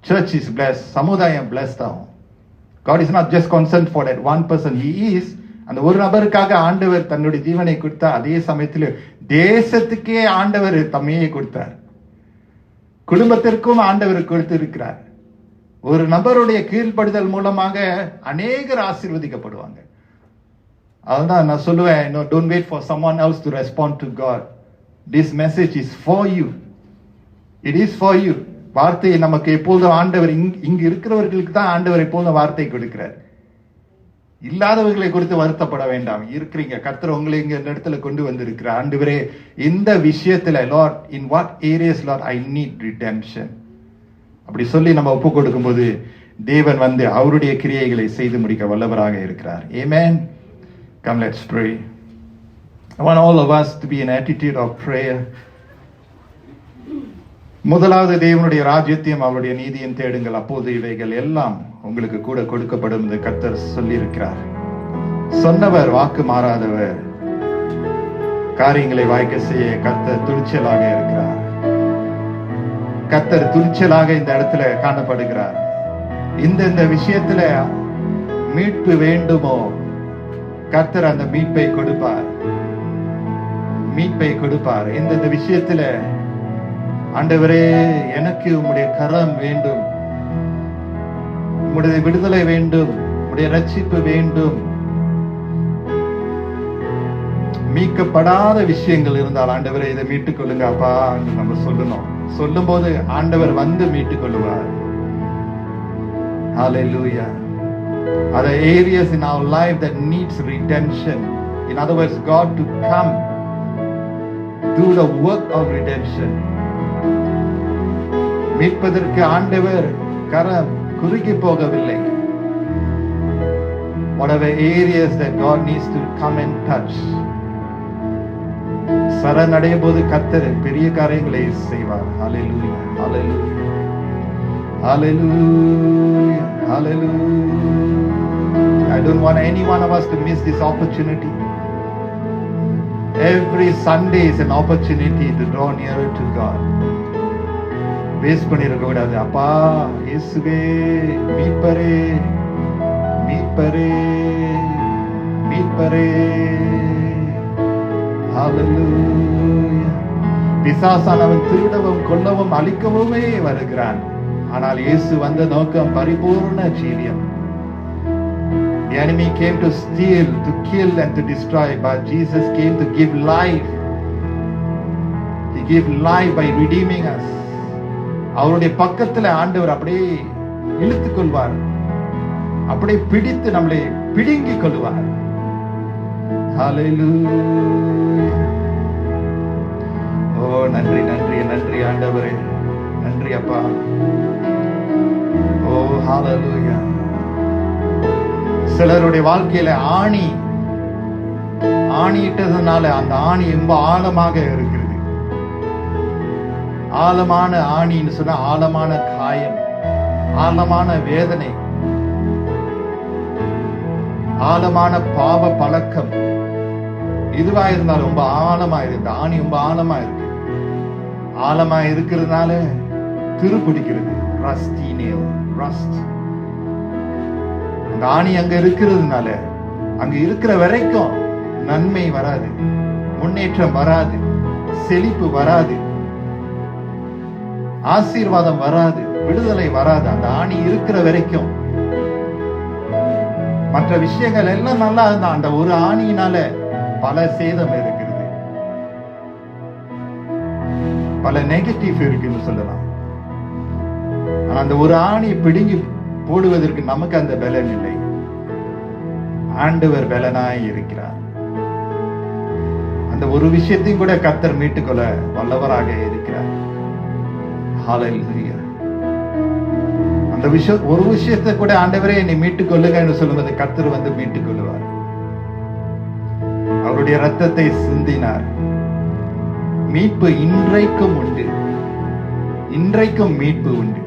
Church is blessed. சமுதாயம் blessed ஆகும். God is not just concerned for that one person. He is, அந்த ஒரு நபருக்காக ஆண்டவர் தன்னுடைய ஜீவனை கொடுத்தார். அதே சமயத்தில் தேசத்துக்கே ஆண்டவர் தம்மையே கொடுத்தார், குடும்பத்திற்கும் ஆண்டவர் கொடுத்திருக்கிறார். ஒரு நபருடைய கீழ்ப்படுதல் மூலமாக அநேகர் ஆசீர்வதிக்கப்படுவாங்க. அதுதான் நான் சொல்லுவேன், don't wait for someone else to respond to God. This message is for you. It is for you. வார்த்தையை நமக்கு எப்போதும் ஆண்டவர் இங்கு இருக்கிறவர்களுக்கு தான் ஆண்டவர் எப்போதும் வார்த்தை கொடுக்கிறார். இல்லாதவர்களை குறித்து வருத்தப்பட வேண்டாம். இருக்கிறீங்க, கர்த்தர் உங்களை இங்க இடத்துல கொண்டு வந்திருக்கிறார். ஆண்டவரே, இந்த விஷயத்துல Lord, in what areas Lord I need redemption, அப்படி சொல்லி நம்ம ஒப்பு கொடுக்கும் போது தேவன் வந்து அவருடைய கிரியைகளை செய்து முடிக்க வல்லவராக இருக்கிறார். Amen. Come, let's pray. I want all of us to be in attitude of prayer. முதலாவது தேவனுடைய ராஜ்யத்தையும் அவருடைய நீதியும் தேடுங்கள், அப்போது இவைகள் எல்லாம் உங்களுக்கு கூட கொடுக்கப்படும் என்று கர்த்தர் சொல்லி இருக்கிறார். சொன்னவர் வாக்கு மாறாதவர், காரியங்களை வாய்க்க செய்ய கர்த்தர் துணிச்சலாக இருக்கிறார். கர்த்தர் துணிச்சலாக இந்த இடத்துல காணப்படுகிறார். இந்த விஷயத்துல மீட்பு வேண்டுமோ, கர்த்தர் அந்த மீட்பை கொடுப்பார். இந்த விஷயத்துல ஆண்டவரே, எனக்கு உம்முடைய கரம் வேண்டும், உம்முடைய விடுதலை வேண்டும், உம்முடைய ரட்சிப்பு வேண்டும். மீட்கப்படாத விஷயங்கள் இருந்தால் ஆண்டவரே இதை மீட்டுக் கொள்ளுங்க அப்பா என்று நம்ம சொல்லணும். சொல்லும் போது ஆண்டவர் வந்து மீட்டுக் கொள்ளுவார். Hallelujah. Other areas in our life that needs redemption. In other words, God to come do the work of redemption. மீட்பதற்கு ஆண்டவர் கரம் குறுகி போகவில்லை. Whatever areas that God needs to come and touch, சரணடைய போது கர்த்தர் பெரிய காரியங்களை செய்வார். Hallelujah, hallelujah, hallelujah, hallelujah. I don't want any one of us to miss this opportunity. Every Sunday is an opportunity to draw nearer to God. Waste பண்ணிருக்க கூடாது. அப்பா இயேசுவே, மீட்பரே, மீட்பரே, மீட்பரே. ஹல்லேலூயா. பிசாசானவன் திருடவும் கொல்லவும் அழிக்கவுமே வருகிறான். ஆனால் இயேசு வந்த நோக்கம் பரிபூர்ண ஜீவியம். The enemy came to steal, to kill and to destroy, but Jesus came to give life. He gave life by redeeming us. அவருடைய பக்கத்துல ஆண்டவர் அப்படியே இழுத்துக் கொள்வார், அப்படியே பிடித்து நம்மளை பிடுங்கிக் கொள்வார். ஹல்லேலூயா. ஓ நன்றி நன்றி நன்றி ஆண்டவரே, நன்றி அப்பா. ஓ ஹல்லேலூயா. சிலருடைய வாழ்க்கையில ஆணியிட்டதுனால அந்த ஆணி ரொம்ப ஆழமாக இருக்கிறது. ஆழமான ஆணின்னு சொன்னா ஆழமான காயம், ஆழமான வேதனை, ஆழமான பாவ பழக்கம் எதுவா இருந்தாலும் ரொம்ப ஆழமா இருக்கு. ஆணி ரொம்ப ஆழமா இருக்கு. ஆழமா இருக்கிறதுனால துருப்பிடிக்கிறது. Rusty நேல், rust. அந்த ஆணி அங்க இருக்கிறதுனால அங்க இருக்கிற வரைக்கும் நன்மை வராது, முன்னேற்றம் வராது, செழிப்பு வராது, ஆசீர்வாதம் வராது, விடுதலை வராது. அந்த ஆணி இருக்கிற வரைக்கும் மற்ற விஷயங்கள் எல்லாம் நல்லா இருந்தா அந்த ஒரு ஆணியினால பல சேதம் இருக்கிறது, பல நெகட்டிவ் இருக்குன்னு சொல்லலாம். ஆனா அந்த ஒரு ஆணி பிடுங்கி போடுவதற்கு நமக்கு அந்த பலன் இல்லை. ஆண்டவர் பலனாய் இருக்கிறார். அந்த ஒரு விஷயத்தையும் கூட கர்த்தர் மீட்டுக்கொள்ள வல்லவராக இருக்கிறார். ஹல்லேலூயா. அந்த விஷயம், ஒரு விஷயத்தை கூட ஆண்டவரே என்னை மீட்டுக் கொள்ளுங்க என்று சொல்லும்போது கர்த்தர் வந்து மீட்டுக் கொள்ளுவார். அவருடைய ரத்தத்தை சிந்தினார். மீட்பு இன்றைக்கும் உண்டு. இன்றைக்கும் மீட்பு உண்டு.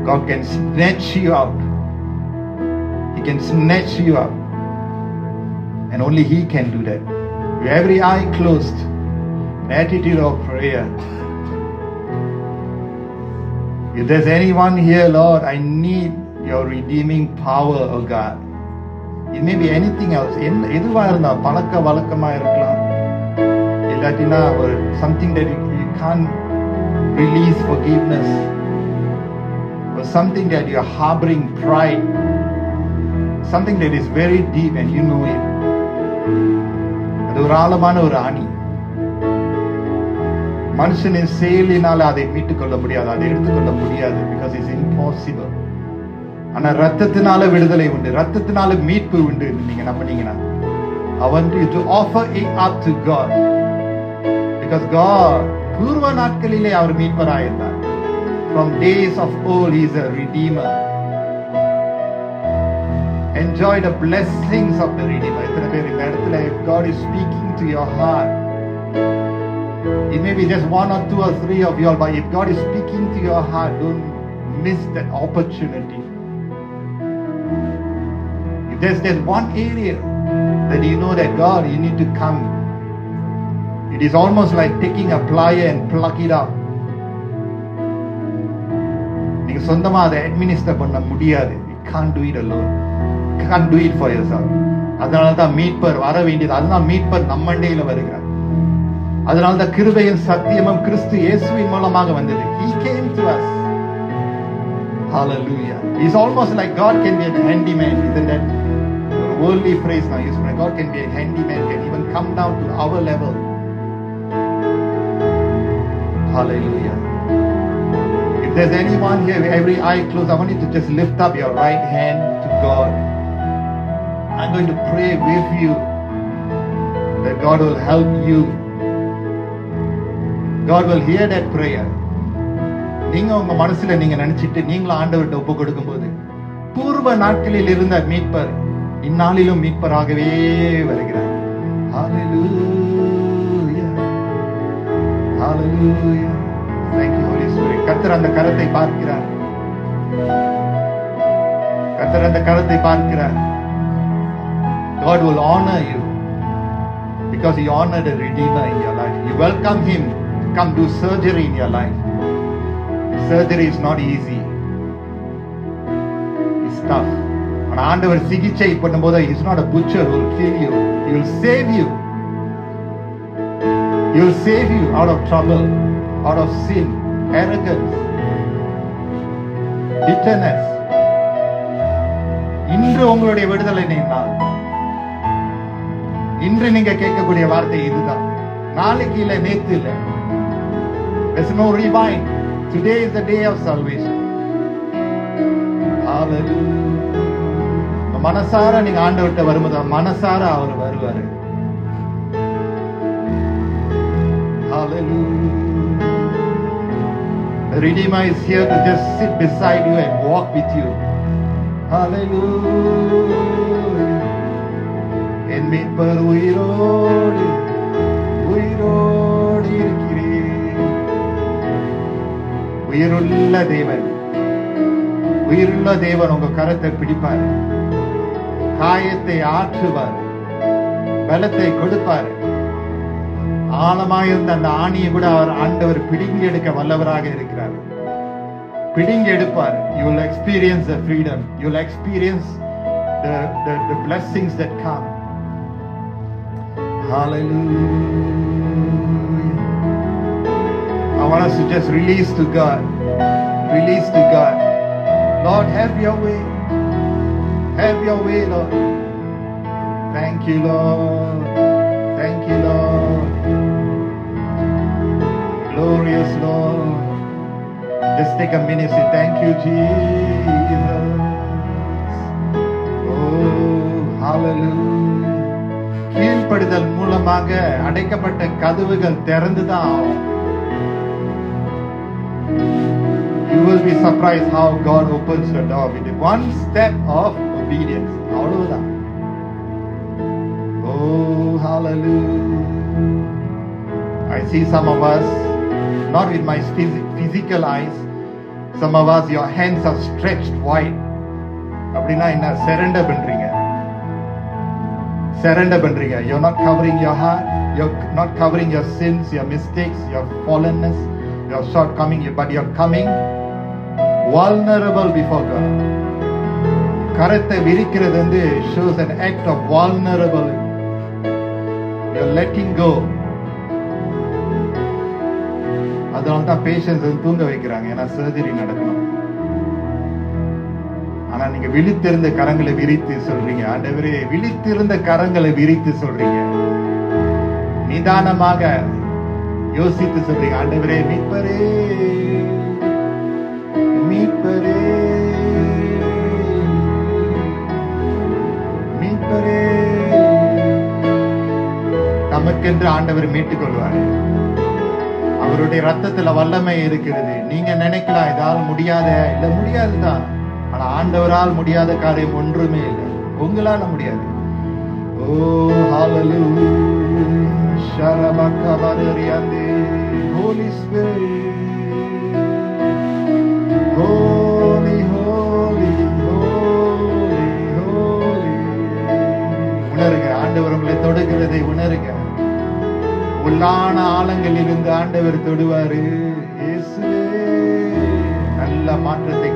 God can snatch you out. He can snatch you out. And only He can do that. With every eye closed, an attitude of prayer. If there's anyone here, Lord, I need your redeeming power, oh God. It may be anything else. எதுவா இருந்தா பழக்க வழக்கமா இருக்கலாம், இல்லாட்டினா ஒரு something that you can't release forgiveness, or something that you're harboring pride, something that is very deep and you know it. அது ஒரு ஆழமான ஒரு ஆணி. மனுஷனின் செயலினால அதை மீட்டுக் கொள்ள முடியாது, அதை எடுத்துக்கொள்ள முடியாது. because it's impossible. ஆனா ரத்தத்தினால விடுதலை உண்டு, ரத்தத்தினால மீட்பு உண்டு. நீங்க நம்பினீங்கன்னா I want you to offer it up to God, because God பூர்வ நாட்களிலே அவர் மீட்பராயிருந்தார். From days of old He is a redeemer. Enjoy the blessings of the redeemer. எத்தனை பேர் இந்த இடத்துல God is speaking to your heart. It may be just one or two or three of you all, but if God is speaking to your heart, don't miss that opportunity. If there's one area that you know that God, you need to come. It is almost like taking a plier and plug it up. நீங்க சொந்தமா அதை administer பண்ண முடியாது. You can't do it alone. You can't do it for yourself. அதனாலதான் மீட்பர் வர வேண்டியது. அதுதான் மீட்பர் நம்மண்டையில வருகிறார். அதனால்தான் கிருபையும் சத்தியமும் கிறிஸ்து இயேசுவின் மூலமாக வந்தது. He came to us. Hallelujah. It's almost like God can be a handyman. Isn't that a worldly phrase now used? God can be a handyman, can even come down to our level. Hallelujah. If there's anyone here with every eye closed, I want you to just lift up your right hand to God. I'm going to pray with you that God will help you. God will hear that prayer. நீங்க உங்க மனசுல நீங்க நினைச்சிட்டு நீங்களும் ஆண்டவர்கிட்ட ஒப்பு கொடுக்கும்போது பூர்வ நாட்களில் இருந்த மீட்பர் இந்நாளிலும் மீட்பராகவே வருகிறார். Hallelujah. Hallelujah. Thank you, Holy Spirit. கர்த்தர் அந்த கரத்தை பார்க்கிறார். கர்த்தர் அந்த கரத்தை பார்க்கிறார். God will honor you because He honored a Redeemer in your life. You welcome Him to come do surgery in your life. Surgery is not easy. It's tough. ஆனா ஆண்டவர் சிகிச்சை பண்ணும்போது He is not a butcher who will kill you. He will save you. He will save you out of trouble, out of sin, arrogance, bitterness. இன்று உங்களுடைய விடுதலை நாள். இன்று நீங்க கேட்கக்கூடிய வார்த்தை இதுதான். நாளைக்கு இல்ல, நேத்து இல்ல. There's no rewind. Today is the day of salvation. Hallelujah. மனசார நீங்க ஆண்டவர்கிட்ட வரும்போது மனசார அவர் வருவாரு. Hallelujah. The Redeemer is here to just sit beside you and walk with you. Hallelujah. என் மீட்பர் உயிரோடு உயிரோடு இருக்கிறேன். உயிருள்ள தேவன், உயிருள்ள தேவன் உங்க கரத்தை பிடிப்பார். காயத்தை ஆற்றுவார், பலத்தை கொடுப்பார். ஆழமாயிருந்த அந்த ஆணியை கூட ஆண்டவர் பிடுங்கி எடுக்க வல்லவராக இருக்கிறார். பிடுங்கி எடுப்பார். You will experience the freedom. You will experience the blessings that come. Hallelujah. I want us to just release to God. Release to God. Lord, have your way. Have your way, Lord. Thank you, Lord. Thank you, Lord. Glorious Lord. Just take a minute, say thank you, Jesus. Oh, hallelujah. கீழ்ப்படிதல் மூலமாக அடைக்கப்பட்ட கதவுகள் திறந்துதான் ஆகும். You will be surprised how God opens the door with one step of obedience. அவ்வளவுதான். Oh, hallelujah. I see some of us, not with my physical eyes, some of us, your hands are stretched wide. அப்படின்னா என்ன? Surrender பண்றீங்க. Surrender பண்றீங்க. You're not covering your heart. You're not covering your sins, your mistakes, your fallenness, your shortcoming, but you're coming vulnerable before God. கரத்தை விரிக்கிறது வந்து shows an act of vulnerability. You're letting go. அதனால தான் patience தூங்க வைக்கிறாங்க, ஏன்னா surgery நடக்கணும். ஆனா நீங்க விழித்திருந்த கரங்களை விரித்து சொல்றீங்க, ஆண்டவரே விழித்திருந்த கரங்களை விரித்து சொல்றீங்க, நிதானமாக யோசித்து சொல்றீங்க, ஆண்டவரே மீட்பரே மீட்பரே மீட்பரே. நமக்கென்று ஆண்டவர் மீட்டுக் கொள்வார். அவருடைய ரத்தத்துல வல்லமை இருக்கிறது. நீங்க நினைக்கலாம் இதால் முடியாத, இல்ல முடியாதுதான். ஆனா ஆண்டவரால் முடியாத காரியம் ஒன்றுமே இல்லை. உங்களால முடியாது. ஓ ஹalleluya. ஷரபக்கபரியாந்தே. Holy Spirit. Holy, holy, holy, holy. உணருங்க, ஆண்டவர் உங்களை தொடுகிறதை உணருங்க. உள்ளான ஆழங்களில் இருந்து ஆண்டவர் தொடுவாரு. இயேசுவே, நல்ல மாற்றத்தை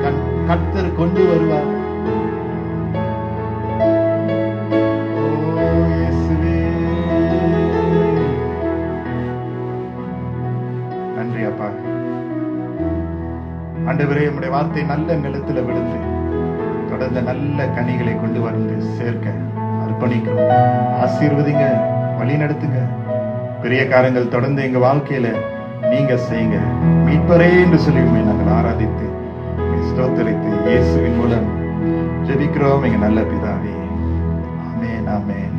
கர்த்தர் கொண்டு வருவார். ஓ இயேசுவே, நன்றி அப்பா. ஆண்டவரே, உம்முடைய வார்த்தை நல்ல நிலத்துல விழுந்து தொடர்ந்து நல்ல கனிகளை கொண்டு வந்து சேர்க்க அர்ப்பணிக்கிறோம். ஆசீர்வதிங்க, வழி நடத்துங்க. பெரிய காரியங்கள் தொடர்ந்து எங்க வாழ்க்கையில நீங்க செய்யுங்க. மீட்பரே என்று சொல்லி நாங்கள் ஆராதித்து ஸ்தோத்திரித்து இயேசுவின் மூலம் ஜெபிக்கிறோம் எங்க நல்ல பிதாவே. ஆமென், ஆமென்.